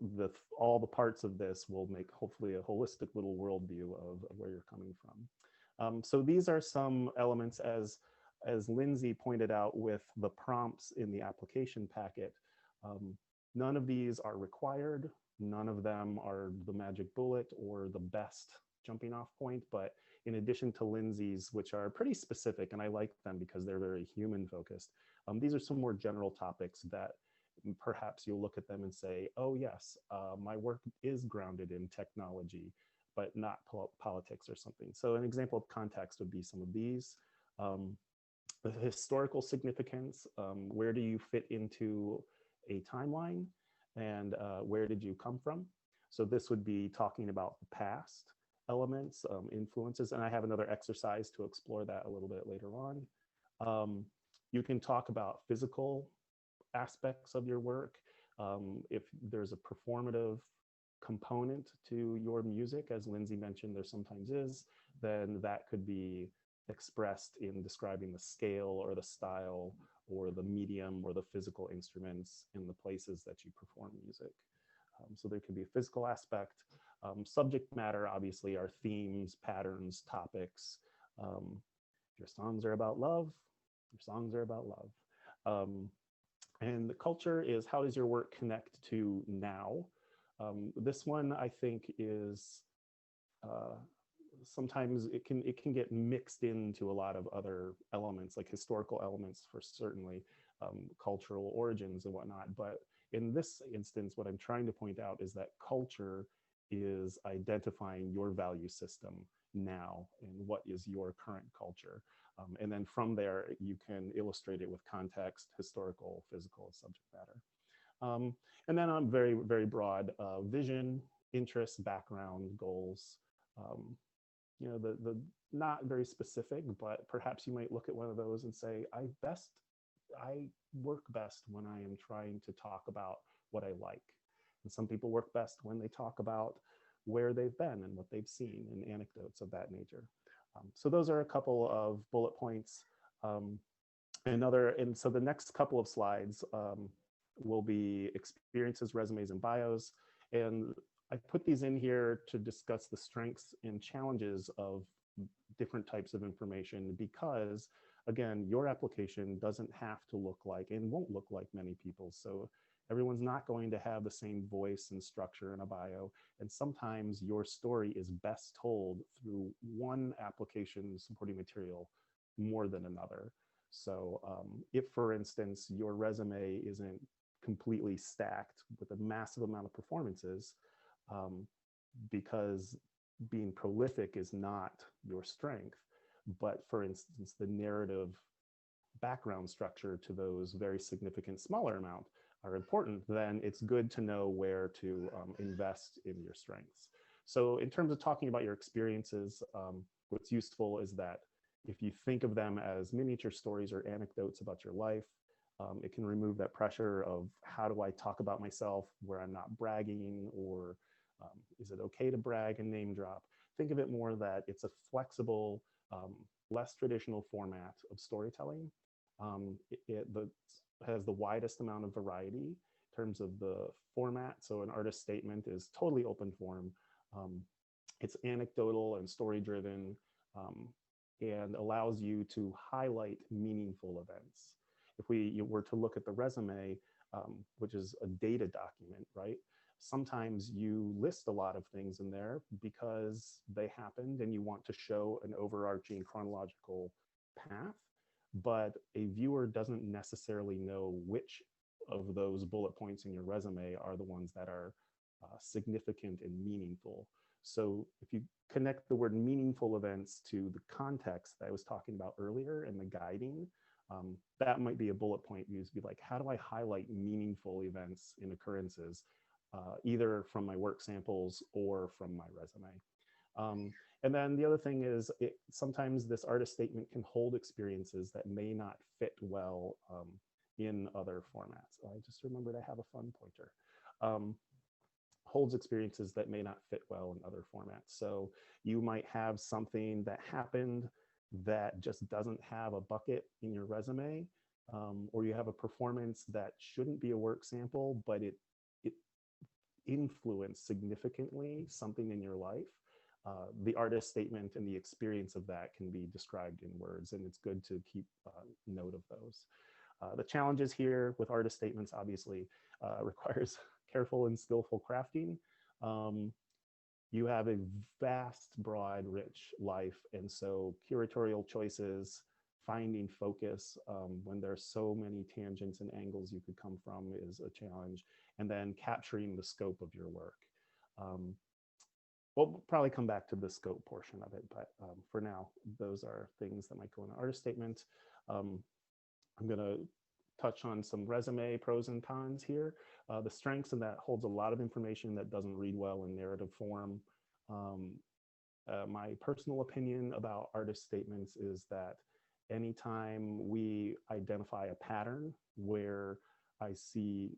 all the parts of this will make hopefully a holistic little worldview of where you're coming from. So these are some elements, as Lindsay pointed out with the prompts in the application packet. None of these are required. None of them are the magic bullet or the best jumping off point. But in addition to Lindsay's, which are pretty specific, and I like them because they're very human focused, these are some more general topics that perhaps you'll look at them and say, oh yes, my work is grounded in technology, but not politics or something. So an example of context would be some of these. The historical significance, where do you fit into a timeline, and where did you come from? So this would be talking about the past elements, influences, and I have another exercise to explore that a little bit later on. You can talk about physical aspects of your work. If there's a performative component to your music, as Lindsay mentioned, there sometimes is, then that could be expressed in describing the scale or the style or the medium or the physical instruments in the places that you perform music. So there can be a physical aspect. Subject matter, obviously, are themes, patterns, topics. Your songs are about love. Your songs are about love. And the culture is, how does your work connect to now? This one, I think, is sometimes it can get mixed into a lot of other elements, like historical elements for certainly cultural origins and whatnot. But in this instance, what I'm trying to point out is that culture is identifying your value system now and what is your current culture. And then from there, you can illustrate it with context, historical, physical, subject matter. And then on very, very broad, vision, interests, background, goals. The not very specific, but perhaps you might look at one of those and say, I work best when I am trying to talk about what I like. And some people work best when they talk about where they've been and what they've seen and anecdotes of that nature. So those are a couple of bullet points. And so the next couple of slides will be experiences, resumes, and bios. And I put these in here to discuss the strengths and challenges of different types of information, because again, your application doesn't have to look like and won't look like many people's. So everyone's not going to have the same voice and structure in a bio. And sometimes your story is best told through one application supporting material more than another. So if, for instance, your resume isn't completely stacked with a massive amount of performances, because being prolific is not your strength, but for instance, the narrative background structure to those very significant smaller amount are important, then it's good to know where to invest in your strengths. So in terms of talking about your experiences, what's useful is that if you think of them as miniature stories or anecdotes about your life, it can remove that pressure of how do I talk about myself where I'm not bragging, or is it okay to brag and name drop? Think of it more that it's a flexible, less traditional format of storytelling. It has the widest amount of variety in terms of the format. So an artist statement is totally open form. It's anecdotal and story driven, and allows you to highlight meaningful events. If we were to look at the resume, which is a data document, right? Sometimes you list a lot of things in there because they happened and you want to show an overarching chronological path, but a viewer doesn't necessarily know which of those bullet points in your resume are the ones that are significant and meaningful. So if you connect the word meaningful events to the context that I was talking about earlier and the guiding, that might be a bullet point used to be like, how do I highlight meaningful events and occurrences, either from my work samples or from my resume. And then the other thing is, sometimes this artist statement can hold experiences that may not fit well in other formats. I just remembered I have a fun pointer. Holds experiences that may not fit well in other formats. So you might have something that happened that just doesn't have a bucket in your resume, or you have a performance that shouldn't be a work sample, but it influenced significantly something in your life. The artist statement and the experience of that can be described in words, and it's good to keep note of those. The challenges here with artist statements obviously requires careful and skillful crafting. You have a vast, broad, rich life, and so curatorial choices, finding focus when there's so many tangents and angles you could come from is a challenge, and then capturing the scope of your work. We'll probably come back to the scope portion of it, but for now, those are things that might go in an artist statement. I'm going to touch on some resume pros and cons here. The strengths in that holds a lot of information that doesn't read well in narrative form. My personal opinion about artist statements is that anytime we identify a pattern where I see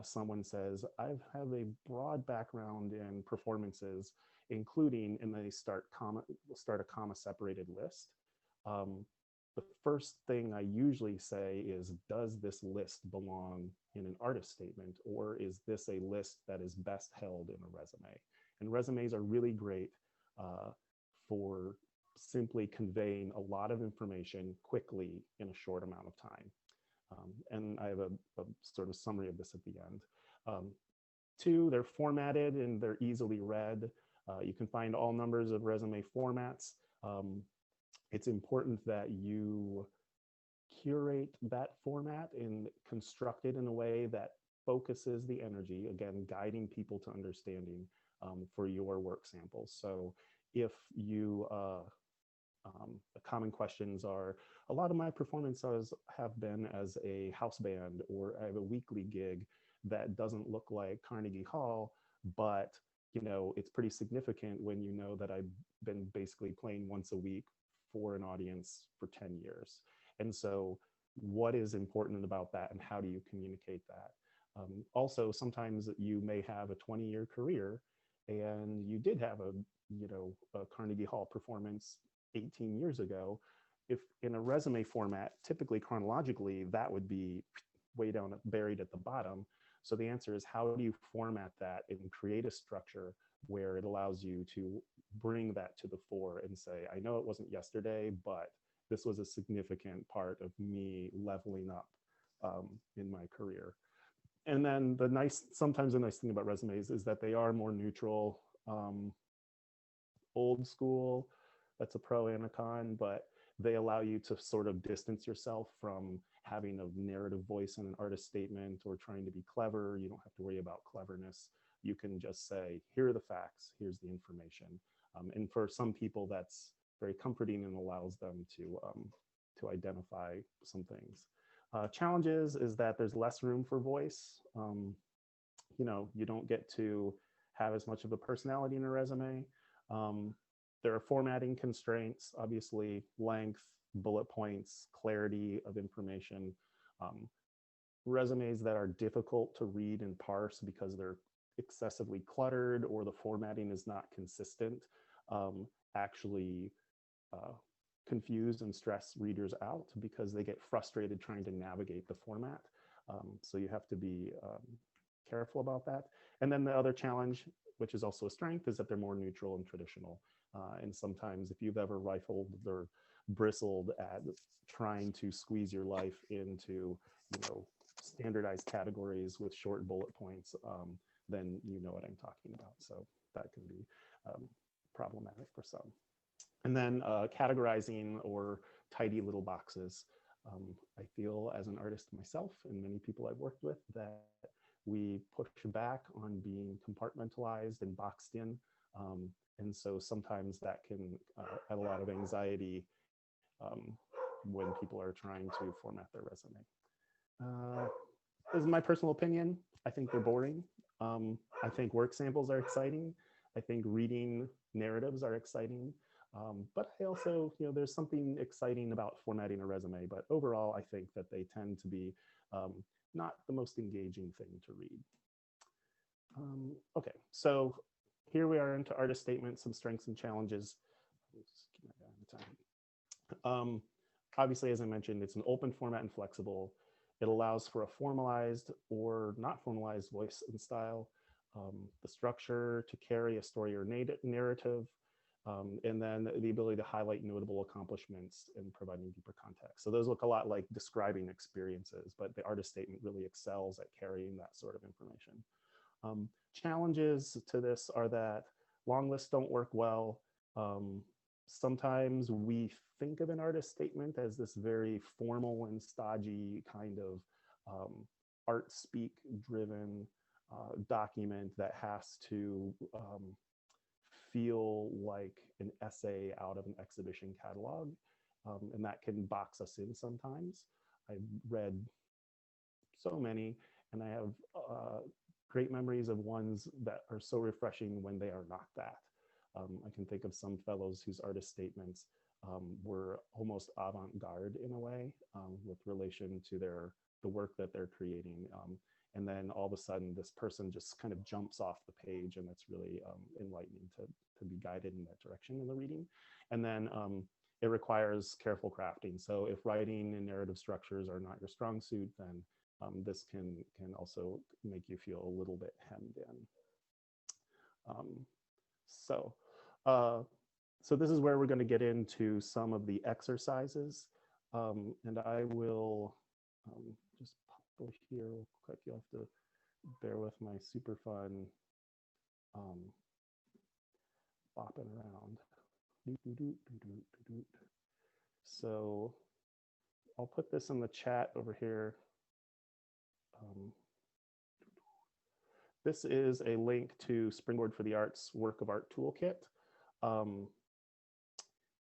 someone says, I have a broad background in performances, including, and they start a comma separated list. The first thing I usually say is, does this list belong in an artist statement, or is this a list that is best held in a resume? And resumes are really great for simply conveying a lot of information quickly in a short amount of time. And I have a sort of summary of this at the end. Two, they're formatted and they're easily read. You can find all numbers of resume formats. It's important that you curate that format and construct it in a way that focuses the energy, again, guiding people to understanding for your work samples. So if you, the common questions are, a lot of my performances have been as a house band, or I have a weekly gig that doesn't look like Carnegie Hall, but it's pretty significant when you know that I've been basically playing once a week for an audience for 10 years. And so what is important about that, and how do you communicate that? Also, sometimes you may have a 20-year career and you did have a Carnegie Hall performance 18 years ago. If in a resume format, typically chronologically, that would be way down, buried at the bottom. So the answer is, how do you format that and create a structure where it allows you to bring that to the fore and say, I know it wasn't yesterday, but this was a significant part of me leveling up in my career. And then sometimes the nice thing about resumes is that they are more neutral, old school. That's a pro and a con, but they allow you to sort of distance yourself from having a narrative voice in an artist statement or trying to be clever. You don't have to worry about cleverness. You can just say, here are the facts, here's the information. And for some people, that's very comforting and allows them to identify some things. Challenges is that there's less room for voice. You don't get to have as much of a personality in a resume. There are formatting constraints, obviously, length, bullet points, clarity of information. Resumes that are difficult to read and parse because they're excessively cluttered or the formatting is not consistent actually confuse and stress readers out because they get frustrated trying to navigate the format. So you have to be careful about that. And then the other challenge, which is also a strength, is that they're more neutral and traditional. And sometimes if you've ever rifled or bristled at trying to squeeze your life into, standardized categories with short bullet points, then you know what I'm talking about. So that can be problematic for some. And then categorizing or tidy little boxes. I feel as an artist myself and many people I've worked with that we push back on being compartmentalized and boxed in. And so sometimes that can add a lot of anxiety when people are trying to format their resume. This is my personal opinion. I think they're boring. I think work samples are exciting. I think reading narratives are exciting. But I also, there's something exciting about formatting a resume, but overall, I think that they tend to be not the most engaging thing to read. Okay, so here we are into artist statements, some strengths and challenges. Obviously, as I mentioned, it's an open format and flexible. It allows for a formalized or not formalized voice and style, the structure to carry a story or narrative, and then the ability to highlight notable accomplishments and providing deeper context. So those look a lot like describing experiences, but the artist statement really excels at carrying that sort of information. Challenges to this are that long lists don't work well. Sometimes we think of an artist statement as this very formal and stodgy kind of art speak driven document that has to feel like an essay out of an exhibition catalog. And that can box us in sometimes. I've read so many, and I have great memories of ones that are so refreshing when they are not that. I can think of some fellows whose artist statements were almost avant-garde in a way with relation to the work that they're creating. And then all of a sudden, this person just kind of jumps off the page, and it's really enlightening to be guided in that direction in the reading. And then it requires careful crafting. So if writing and narrative structures are not your strong suit, then this can also make you feel a little bit hemmed in. So this is where we're going to get into some of the exercises. And I will just pop over here real quick. You'll have to bear with my super fun bopping around. So I'll put this in the chat over here. This is a link to Springboard for the Arts Work of Art Toolkit.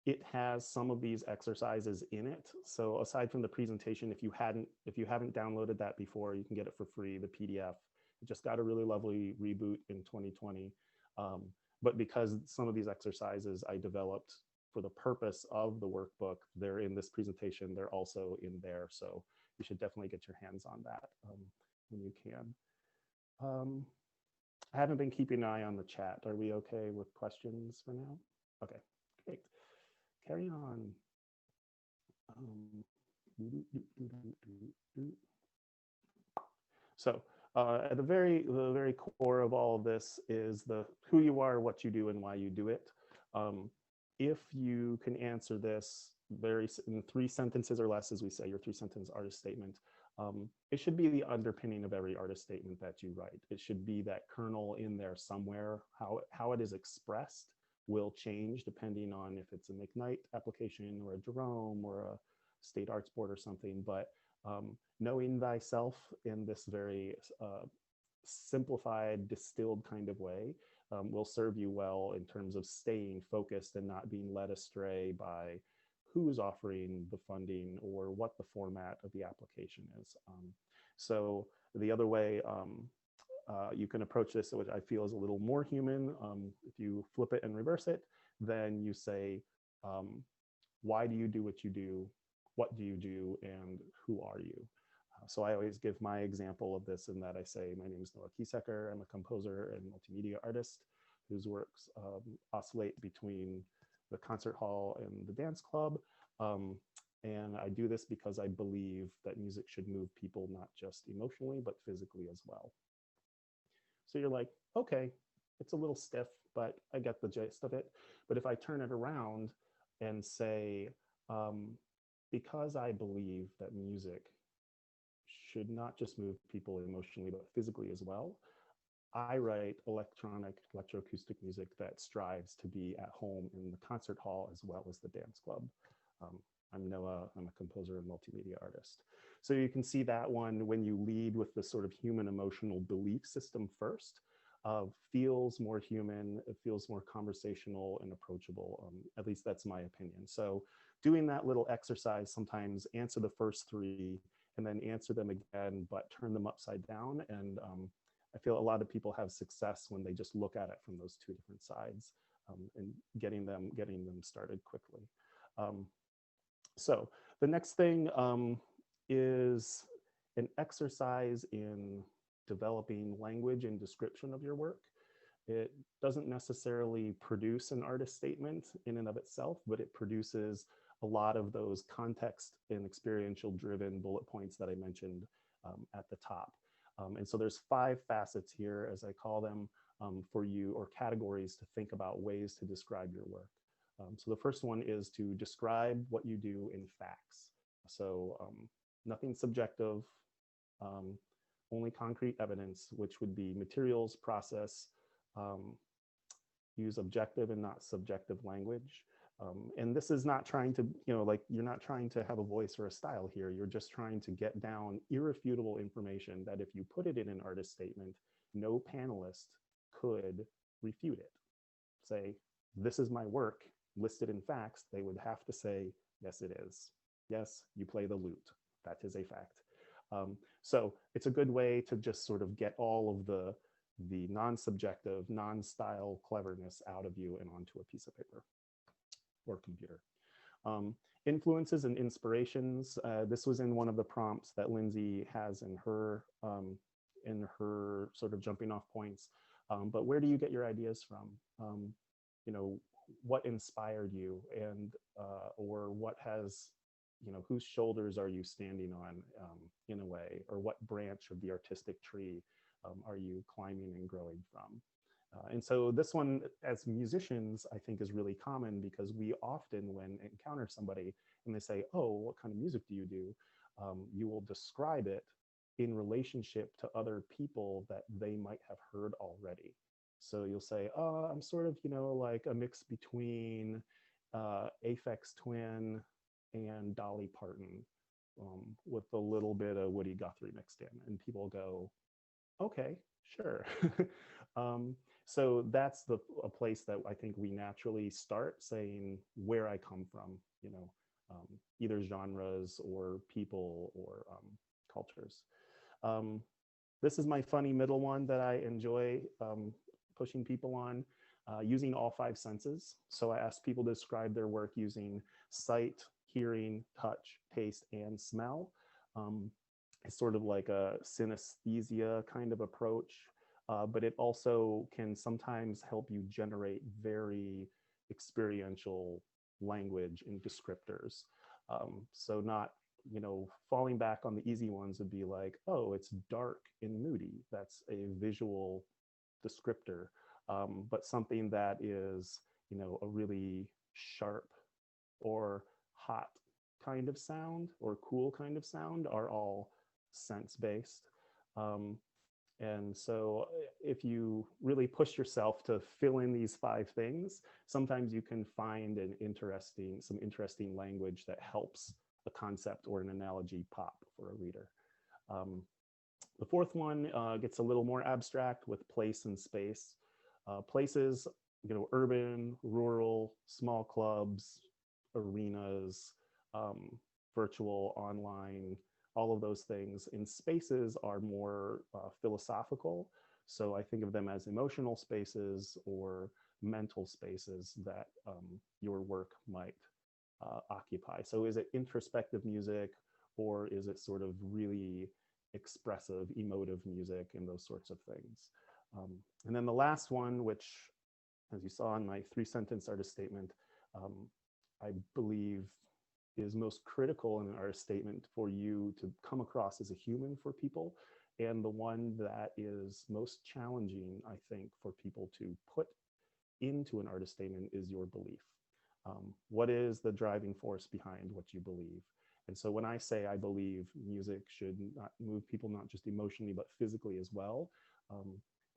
It has some of these exercises in it. So aside from the presentation, if you haven't downloaded that before, you can get it for free, the PDF. It just got a really lovely reboot in 2020. But because some of these exercises I developed for the purpose of the workbook, they're in this presentation, they're also in there. So you should definitely get your hands on that when you can. I haven't been keeping an eye on the chat. Are we okay with questions for now? Okay, great. Carry on. So at the very core of all of this is who you are, what you do, and why you do it. If you can answer this in 3 sentences or less, as we say, your 3 sentence artist statement. It should be the underpinning of every artist statement that you write. It should be that kernel in there somewhere. How it is expressed will change depending on if it's a McKnight application or a Jerome or a state arts board or something. But knowing thyself in this very simplified, distilled kind of way will serve you well in terms of staying focused and not being led astray by who's offering the funding or what the format of the application is. So the other way you can approach this, which I feel is a little more human, if you flip it and reverse it, then you say, why do you do what you do? What do you do? And who are you? So I always give my example of this in that I say, my name is Noah Keesecker. I'm a composer and multimedia artist whose works oscillate between the concert hall and the dance club. And I do this because I believe that music should move people not just emotionally, but physically as well. So you're like, okay, it's a little stiff, but I get the gist of it. But if I turn it around and say, because I believe that music should not just move people emotionally, but physically as well, I write electronic, electroacoustic music that strives to be at home in the concert hall as well as the dance club. I'm Noah, I'm a composer and multimedia artist. So you can see that one when you lead with the sort of human emotional belief system first, feels more human, it feels more conversational and approachable. At least that's my opinion. So doing that little exercise, sometimes answer the first three and then answer them again, but turn them upside down. And I feel a lot of people have success when they just look at it from those two different sides and getting them started quickly. So the next thing is an exercise in developing language and description of your work. It doesn't necessarily produce an artist statement in and of itself, but it produces a lot of those context and experiential driven bullet points that I mentioned at the top. And so there's 5 facets here, as I call them, for you, or categories to think about ways to describe your work. So the first one is to describe what you do in facts. So nothing subjective, only concrete evidence, which would be materials, process, use objective and not subjective language. And this is not trying to, like, you're not trying to have a voice or a style here. You're just trying to get down irrefutable information that if you put it in an artist statement, no panelist could refute it. Say, this is my work listed in facts. They would have to say, yes, it is. Yes, you play the lute. That is a fact. So it's a good way to just sort of get all of the non-subjective, non-style cleverness out of you and onto a piece of paper or computer. Influences and inspirations. This was in one of the prompts that Lindsay has in her sort of jumping off points. But where do you get your ideas from? What inspired you, and or what has, whose shoulders are you standing on in a way, or what branch of the artistic tree are you climbing and growing from? And so this one, as musicians, I think is really common, because we often, when encounter somebody and they say, oh, what kind of music do? You will describe it in relationship to other people that they might have heard already. So you'll say, oh, I'm sort of, like a mix between Aphex Twin and Dolly Parton with a little bit of Woody Guthrie mixed in. And people go, okay, sure. So that's a place that I think we naturally start saying where I come from, either genres or people or cultures. This is my funny middle one that I enjoy pushing people on, using all 5 senses. So I ask people to describe their work using sight, hearing, touch, taste, and smell. It's sort of like a synesthesia kind of approach, but it also can sometimes help you generate very experiential language and descriptors. So not, falling back on the easy ones would be like, oh, it's dark and moody. That's a visual descriptor, but something that is, a really sharp or hot kind of sound or cool kind of sound are all sense-based. And so if you really push yourself to fill in these 5 things, sometimes you can find some interesting language that helps a concept or an analogy pop for a reader. The 4th one gets a little more abstract with place and space. Places, urban, rural, small clubs, arenas, virtual, online, all of those things. And spaces are more philosophical. So I think of them as emotional spaces or mental spaces that your work might occupy. So is it introspective music, or is it sort of really expressive, emotive music and those sorts of things? And then the last one, which, as you saw in my 3-sentence artist statement, I believe is most critical in an artist statement for you to come across as a human for people, and the one that is most challenging, I think, for people to put into an artist statement is your belief. What is the driving force behind what you believe? And so when I say I believe music should not move people, not just emotionally, but physically as well,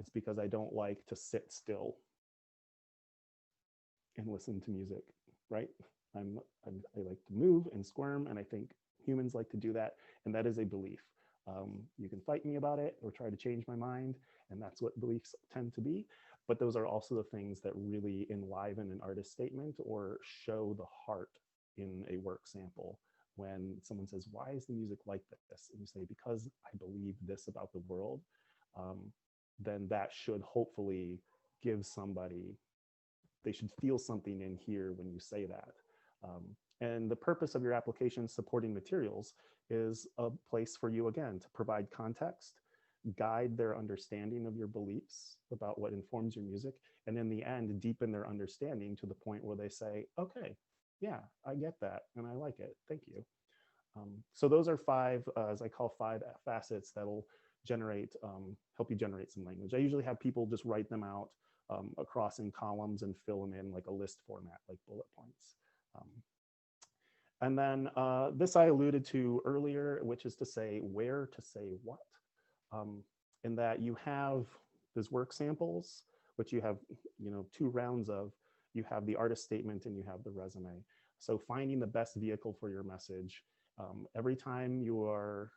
it's because I don't like to sit still and listen to music, right? I like to move and squirm, and I think humans like to do that, and that is a belief. You can fight me about it or try to change my mind, and that's what beliefs tend to be, but those are also the things that really enliven an artist statement or show the heart in a work sample. When someone says, why is the music like this? And you say, because I believe this about the world, then that should hopefully give somebody, they should feel something in here when you say that. And the purpose of your application supporting materials is a place for you, again, to provide context, guide their understanding of your beliefs about what informs your music, and in the end, deepen their understanding to the point where they say, okay, yeah, I get that, and I like it, thank you. So those are 5, as I call 5 facets that'll generate, help you generate some language. I usually have people just write them out across in columns and fill them in like a list format, like bullet points. And then this I alluded to earlier, which is to say where to say what. In that you have these work samples, which you have 2 rounds of. You have the artist statement and you have the resume. So finding the best vehicle for your message. Every time you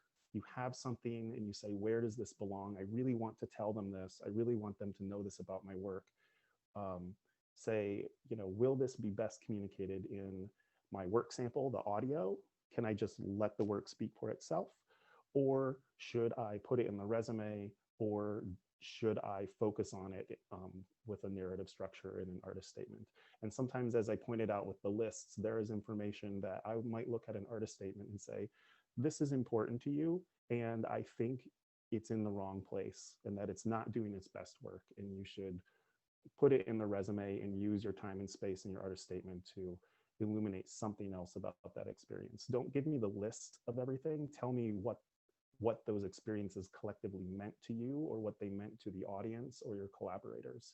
have something and you say, where does this belong? I really want to tell them this. I really want them to know this about my work. Say, will this be best communicated in my work sample, the audio? Can I just let the work speak for itself? Or should I put it in the resume? Or should I focus on it with a narrative structure in an artist statement? And sometimes, as I pointed out with the lists, there is information that I might look at an artist statement and say, this is important to you, and I think it's in the wrong place and that it's not doing its best work, and you should put it in the resume and use your time and space in your artist statement to illuminate something else about that experience. Don't give me the list of everything. Tell me what those experiences collectively meant to you, or what they meant to the audience or your collaborators.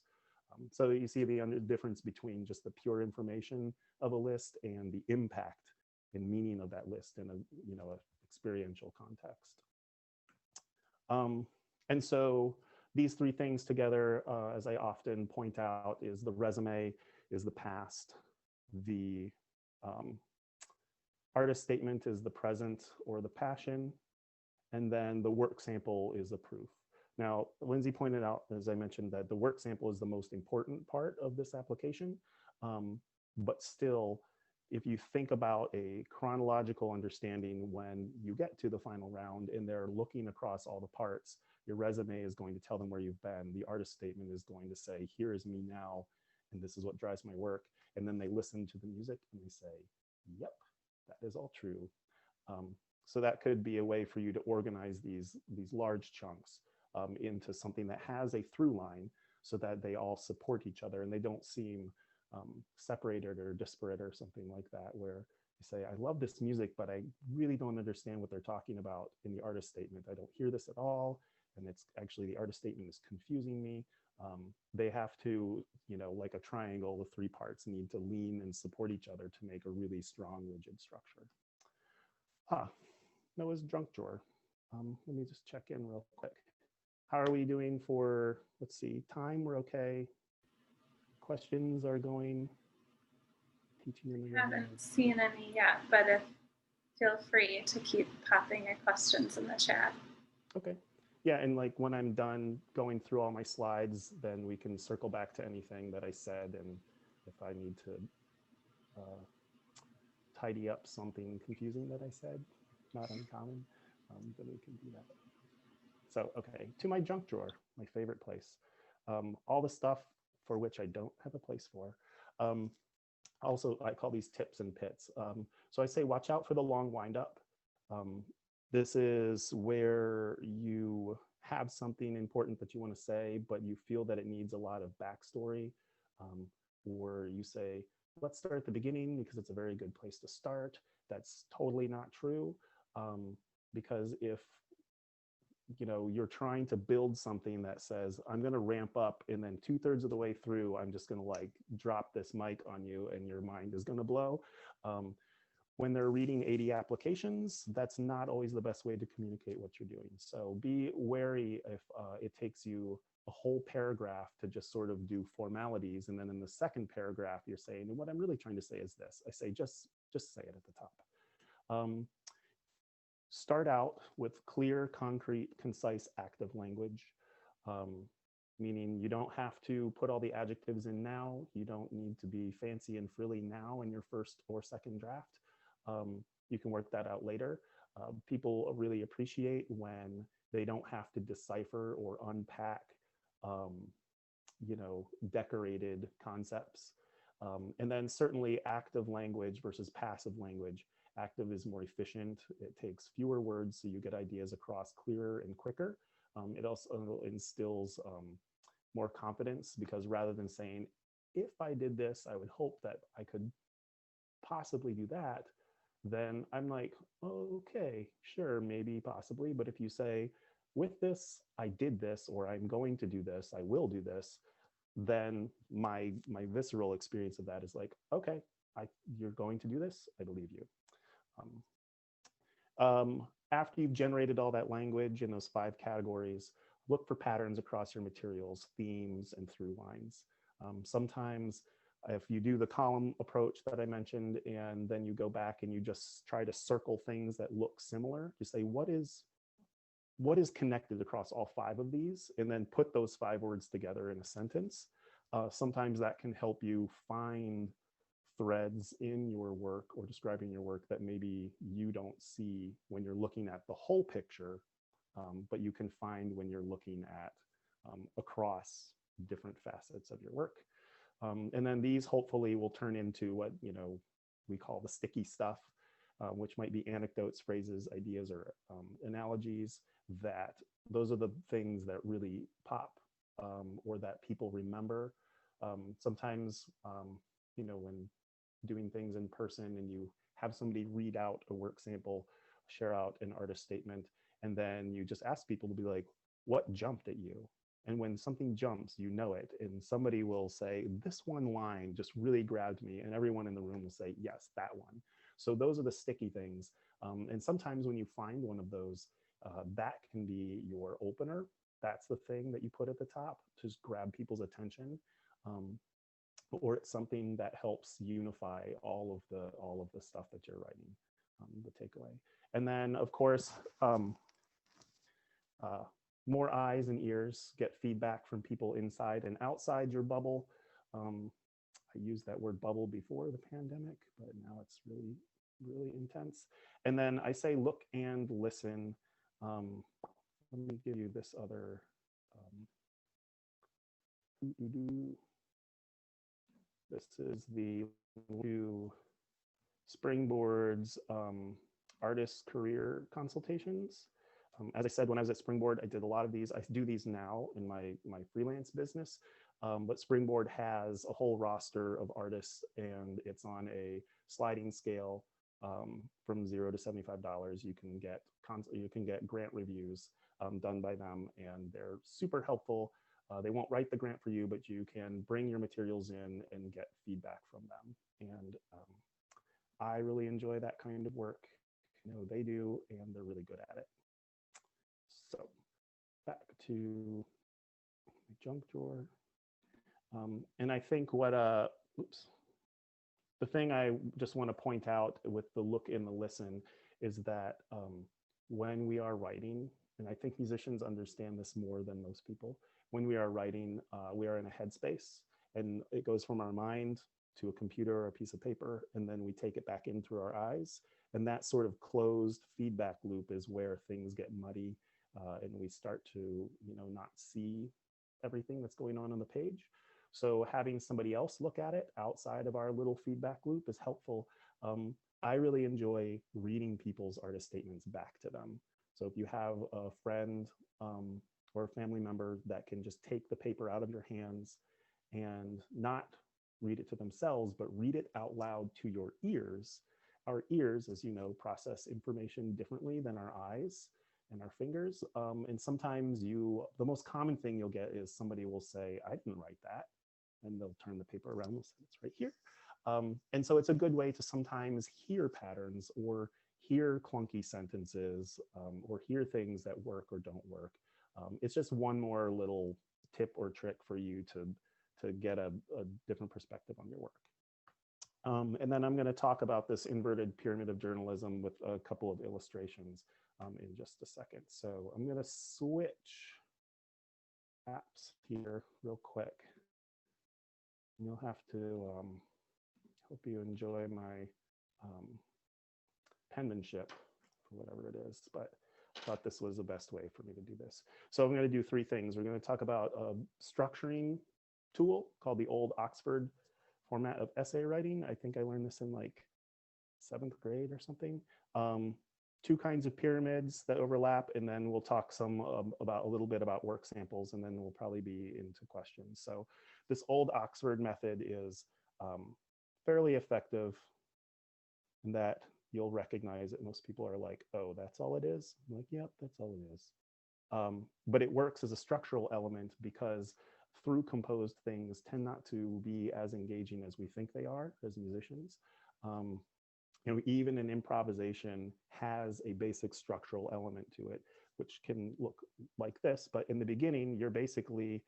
So you see the difference between just the pure information of a list and the impact and meaning of that list in a experiential context. And so these 3 things together, as I often point out, is the resume, is the past, the artist statement is the present or the passion, and then the work sample is the proof. Now, Lindsay pointed out, as I mentioned, that the work sample is the most important part of this application, but still, if you think about a chronological understanding when you get to the final round and they're looking across all the parts, your resume is going to tell them where you've been. The artist statement is going to say, here is me now, and this is what drives my work. And then they listen to the music and they say, yep, that is all true. So that could be a way for you to organize these large chunks into something that has a through line, so that they all support each other and they don't seem separated or disparate or something like that, where you say, I love this music, but I really don't understand what they're talking about in the artist statement. I don't hear this at all. and it's actually the artist statement is confusing me. They have to, like a triangle, the three parts need to lean and support each other to make a really strong, rigid structure. Noah's junk drawer. Let me just check in real quick. How are we doing for, let's see, time? We're okay. Questions are going. Teaching in the I haven't seen any yet, but feel free to keep popping your questions in the chat. Okay. Yeah, and like when I'm done going through all my slides, then we can circle back to anything that I said, and if I need to tidy up something confusing that I said, not uncommon, then we can do that. So, okay, to my junk drawer, my favorite place. All the stuff for which I don't have a place for. Also, I call these tips and pits. So I say, watch out for the long windup. This is where you have something important that you want to say, but you feel that it needs a lot of backstory. Or you say, let's start at the beginning because it's a very good place to start. That's totally not true. Because if you're trying to build something that says, I'm going to ramp up, and then 2/3 of the way through, I'm just going to like drop this mic on you and your mind is going to blow. When they're reading 80 applications, that's not always the best way to communicate what you're doing. So be wary if it takes you a whole paragraph to just sort of do formalities. And then in the second paragraph, you're saying, what I'm really trying to say is this. I say, just say it at the top. Start out with clear, concrete, concise, active language, meaning you don't have to put all the adjectives in now. You don't need to be fancy and frilly now in your first or second draft. You can work that out later. People really appreciate when they don't have to decipher or unpack, decorated concepts. And then certainly active language versus passive language. Active is more efficient. It takes fewer words, so you get ideas across clearer and quicker. It also instills more confidence, because rather than saying, if I did this, I would hope that I could possibly do that, then I'm like, oh, okay, sure, maybe, possibly. But if you say, with this, I did this, or I'm going to do this, I will do this, then my visceral experience of that is like, okay, you're going to do this, I believe you. After you've generated all that language in those 5 categories, look for patterns across your materials, themes, and through lines. Sometimes if you do the column approach that I mentioned, and then you go back and you just try to circle things that look similar, you say, what is connected across all 5 of these, and then put those 5 words together in a sentence. Sometimes that can help you find threads in your work or describing your work that maybe you don't see when you're looking at the whole picture, but you can find when you're looking at across different facets of your work. And then these hopefully will turn into what we call the sticky stuff, which might be anecdotes, phrases, ideas, or analogies. That those are the things that really pop, or that people remember. Sometimes when doing things in person and you have somebody read out a work sample, share out an artist statement, and then you just ask people to be like, what jumped at you? And when something jumps, you know it, and somebody will say, this one line just really grabbed me, and everyone in the room will say, yes, that one. So those are the sticky things. And sometimes when you find one of those, that can be your opener. That's the thing that you put at the top to just grab people's attention. Or it's something that helps unify all of the stuff that you're writing, the takeaway. And then, of course, more eyes and ears, get feedback from people inside and outside your bubble. I used that word bubble before the pandemic, but now it's really, really intense. And then I say look and listen. Let me give you this other. This is the new Springboard's artist career consultations. As I said, when I was at Springboard, I did a lot of these. I do these now in my freelance business, but Springboard has a whole roster of artists, and it's on a sliding scale from $0 to $75. You can get grant reviews. done by them, and they're super helpful. They won't write the grant for you, but you can bring your materials in and get feedback from them. And I really enjoy that kind of work. They do, and they're really good at it. So back to my junk drawer. And I think what, the thing I just want to point out with the look and the listen is that when we are writing, and I think musicians understand this more than most people, when we are writing, we are in a headspace, and it goes from our mind to a computer or a piece of paper, and then we take it back in through our eyes. And that sort of closed feedback loop is where things get muddy, and we start to, not see everything that's going on the page. So having somebody else look at it outside of our little feedback loop is helpful. I really enjoy reading people's artist statements back to them. So if you have a friend or a family member that can just take the paper out of your hands and not read it to themselves, but read it out loud to your ears. Our ears, as you know, process information differently than our eyes and our fingers. And sometimes the most common thing you'll get is somebody will say, I didn't write that. And they'll turn the paper around and say, it's right here. And so it's a good way to sometimes hear patterns or hear clunky sentences or hear things that work or don't work. It's just one more little tip or trick for you to get a different perspective on your work. And then I'm going to talk about this inverted pyramid of journalism with a couple of illustrations in just a second. So I'm going to switch apps here real quick. You'll have to, hope you enjoy my penmanship for whatever it is, but I thought this was the best way for me to do this. So I'm going to do three things. We're going to talk about a structuring tool called the Old Oxford format of essay writing. I think I learned this in like 7th grade or something. Two kinds of pyramids that overlap, and then we'll talk about a little bit about work samples, and then we'll probably be into questions. So this Old Oxford method is fairly effective in that you'll recognize that most people are like, oh, that's all it is? I'm like, yep, that's all it is. But it works as a structural element because through composed things tend not to be as engaging as we think they are as musicians. Even an improvisation has a basic structural element to it, which can look like this. But in the beginning, you're basically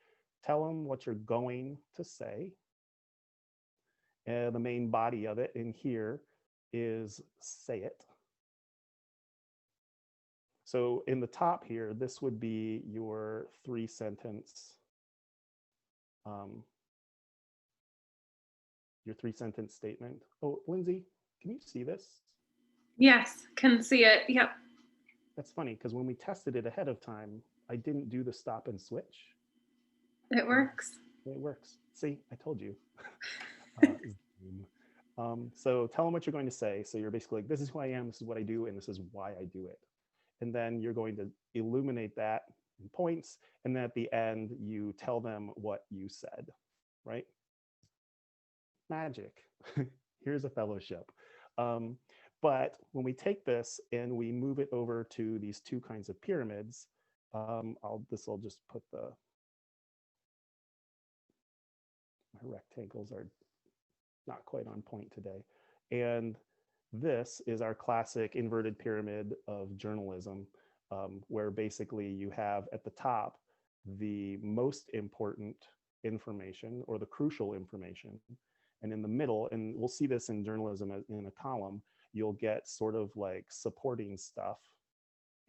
tell them what you're going to say. The main body of it in here is say it. So in the top here, this would be your 3-sentence statement. Oh, Lindsay, can you see this? Yes, can see it. Yep. That's funny because when we tested it ahead of time, I didn't do the stop and switch. It works. It works. See, I told you. So tell them what you're going to say. So you're basically like, this is who I am, this is what I do, and this is why I do it. And then you're going to illuminate that in points. And then at the end, you tell them what you said, right? Magic. Here's a fellowship. But when we take this and we move it over to these two kinds of pyramids, I'll just put my rectangles are not quite on point today. And this is our classic inverted pyramid of journalism, where basically you have at the top the most important information or the crucial information. And in the middle, and we'll see this in journalism in a column, you'll get sort of like supporting stuff,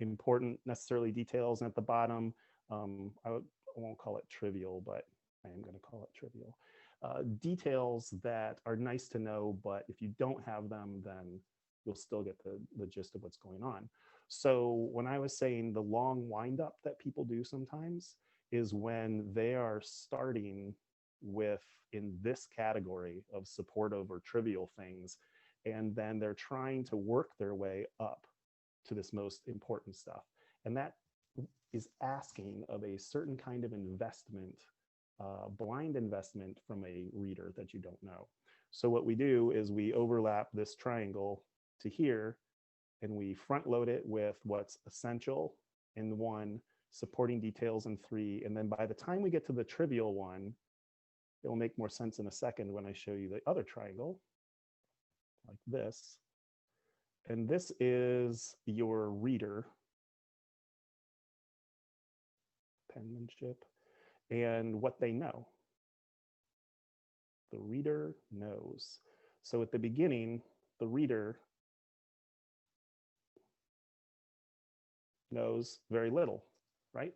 important necessarily details. And at the bottom, I won't call it trivial, but I am going to call it trivial. Details that are nice to know, but if you don't have them, then you'll still get the gist of what's going on. So when I was saying the long windup that people do sometimes is when they are starting with in this category of supportive or trivial things, and then they're trying to work their way up to this most important stuff. And that is asking of a certain kind of investment, blind investment from a reader that you don't know. So what we do is we overlap this triangle to here, and we front load it with what's essential in one, supporting details in 3. And then by the time we get to the trivial one, it will make more sense in a second when I show you the other triangle, like this. And this is your reader, penmanship, and what they know. The reader knows. So at the beginning, the reader knows very little, right?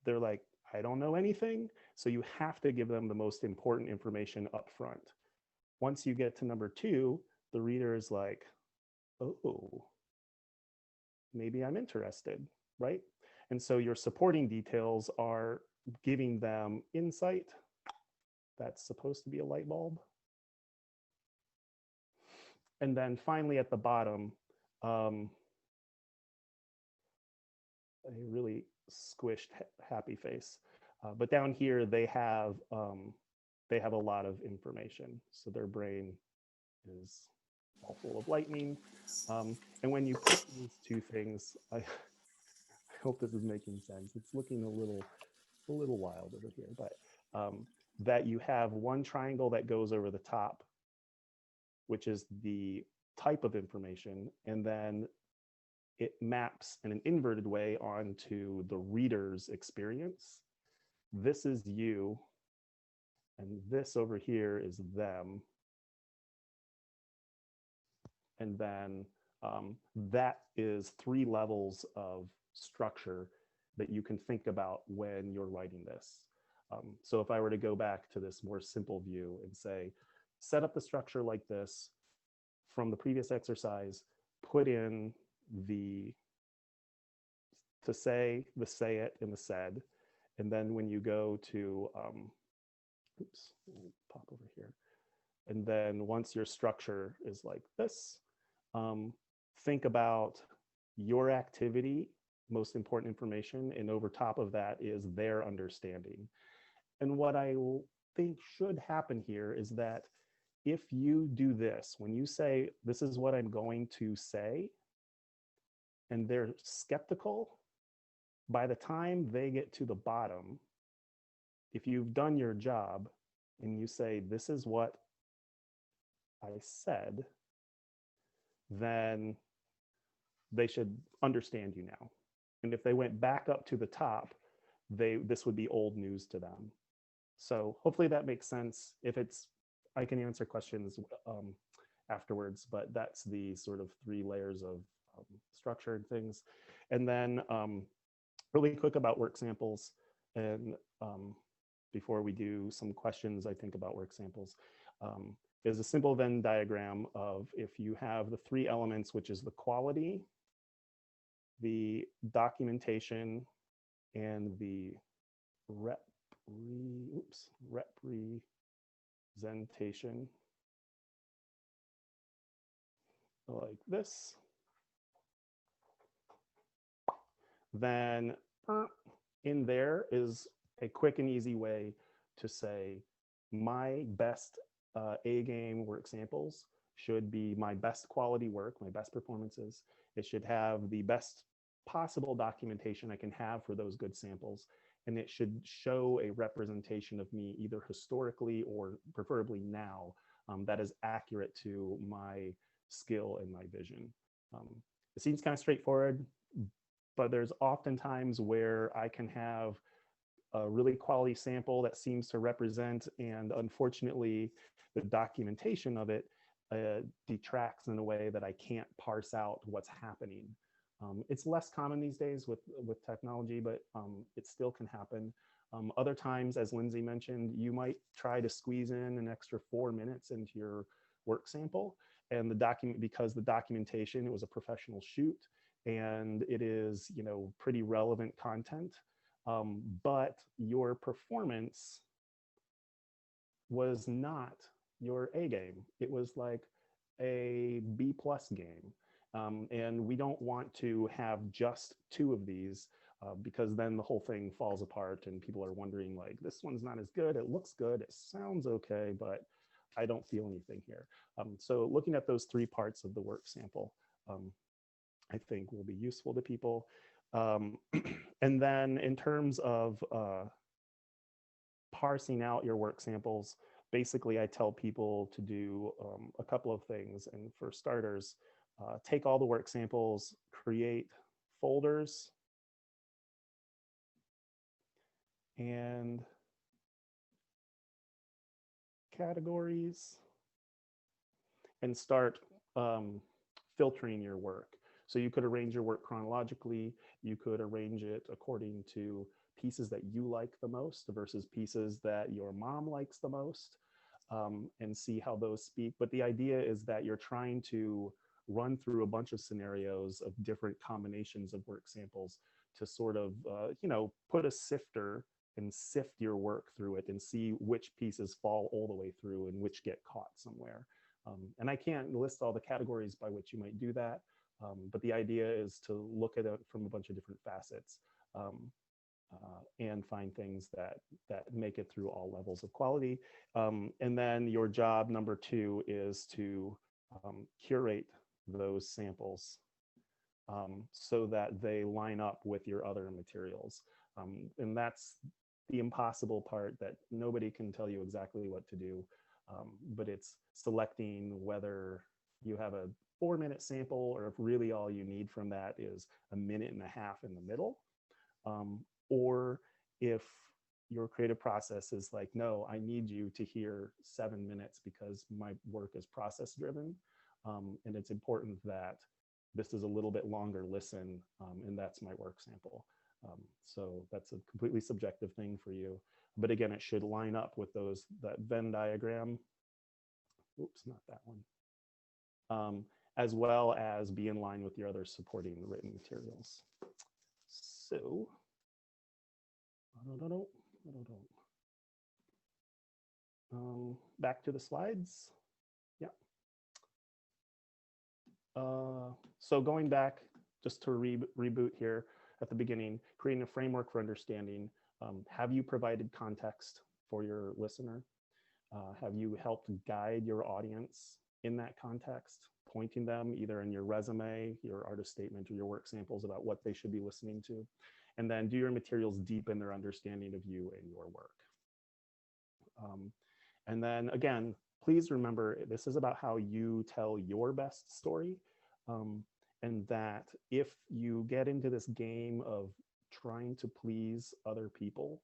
They're like, I don't know anything. So you have to give them the most important information up front. Once you get to number 2, the reader is like, oh, maybe I'm interested, right? And so your supporting details are giving them insight. That's supposed to be a light bulb. And then finally at the bottom, a really squished happy face. But down here they have a lot of information. So their brain is all full of lightning. And when you put these two things, I hope this is making sense. It's looking a little wild over here, but that you have one triangle that goes over the top, which is the type of information, and then it maps in an inverted way onto the reader's experience. This is you, and this over here is them. And then that is 3 levels of structure that you can think about when you're writing this. So if I were to go back to this more simple view and say, set up the structure like this from the previous exercise, put in the to say, the say it, and the said. And then when you go to, oops, let me pop over here. And then once your structure is like this, think about your activity, most important information, and over top of that is their understanding. And what I think should happen here is that if you do this, when you say, this is what I'm going to say, and they're skeptical, by the time they get to the bottom, if you've done your job and you say, this is what I said, then they should understand you now. And if they went back up to the top, this would be old news to them. So hopefully that makes sense. If it's, I can answer questions afterwards, but that's the sort of 3 layers of structure and things. And then really quick about work samples. And before we do some questions, I think about work samples, is a simple Venn diagram of if you have the 3 elements, which is the quality, the documentation, and the representation, like this, then in there is a quick and easy way to say my best A game work samples should be my best quality work, my best performances. It should have the best possible documentation I can have for those good samples. And it should show a representation of me either historically or preferably now that is accurate to my skill and my vision. It seems kind of straightforward, but there's often times where I can have a really quality sample that seems to represent, and unfortunately, the documentation of it detracts in a way that I can't parse out what's happening. It's less common these days with technology, but it still can happen. Other times, as Lindsay mentioned, you might try to squeeze in an extra 4 minutes into your work sample, and because the documentation, it was a professional shoot, and it is, you know, pretty relevant content, but your performance was not your A game. It was like a B+ game. And we don't want to have just 2 of these because then the whole thing falls apart and people are wondering, like, this one's not as good. It looks good. It sounds okay, but I don't feel anything here. So looking at those 3 parts of the work sample, I think will be useful to people. Um, and then in terms of parsing out your work samples, basically I tell people to do a couple of things. And for starters, take all the work samples, create folders, and categories, and start filtering your work. So you could arrange your work chronologically. You could arrange it according to pieces that you like the most versus pieces that your mom likes the most, and see how those speak. But the idea is that you're trying to run through a bunch of scenarios of different combinations of work samples to sort of, put a sifter and sift your work through it and see which pieces fall all the way through and which get caught somewhere. And I can't list all the categories by which you might do that, but the idea is to look at it from a bunch of different facets, and find things that make it through all levels of quality. And then your job number 2 is to curate those samples, so that they line up with your other materials. And that's the impossible part, that nobody can tell you exactly what to do. But it's selecting whether you have a 4-minute sample or if really all you need from that is a minute and a half in the middle. Or if your creative process is like, no, I need you to hear 7 minutes because my work is process driven. And it's important that this is a little bit longer listen, and that's my work sample. So that's a completely subjective thing for you. But again, it should line up with that Venn diagram. Oops, not that one. As well as be in line with your other supporting written materials. So, back to the slides. Yeah. So going back, just to reboot here at the beginning, creating a framework for understanding. Have you provided context for your listener? Have you helped guide your audience in that context, pointing them either in your resume, your artist statement, or your work samples about what they should be listening to? And then do your materials deepen their understanding of you and your work? And then again, please remember, this is about how you tell your best story. And that if you get into this game of trying to please other people,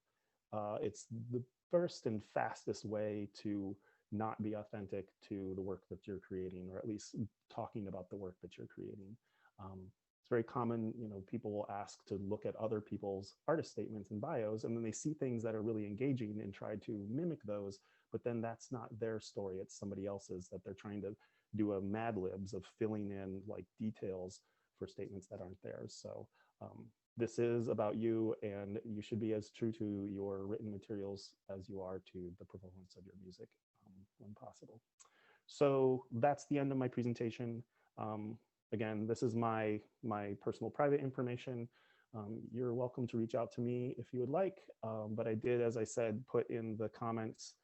it's the first and fastest way to not be authentic to the work that you're creating, or at least talking about the work that you're creating. It's very common, people will ask to look at other people's artist statements and bios, and then they see things that are really engaging and try to mimic those, but then that's not their story, it's somebody else's that they're trying to do a Mad Libs of filling in like details for statements that aren't theirs. So this is about you, and you should be as true to your written materials as you are to the performance of your music, when possible. So that's the end of my presentation. Again, this is my personal private information. You're welcome to reach out to me if you would like, but I did, as I said, put in the comments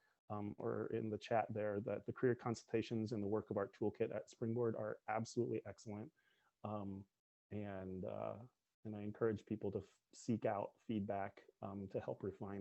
or in the chat there that the career consultations and the work of art toolkit at Springboard are absolutely excellent. And I encourage people to seek out feedback to help refine their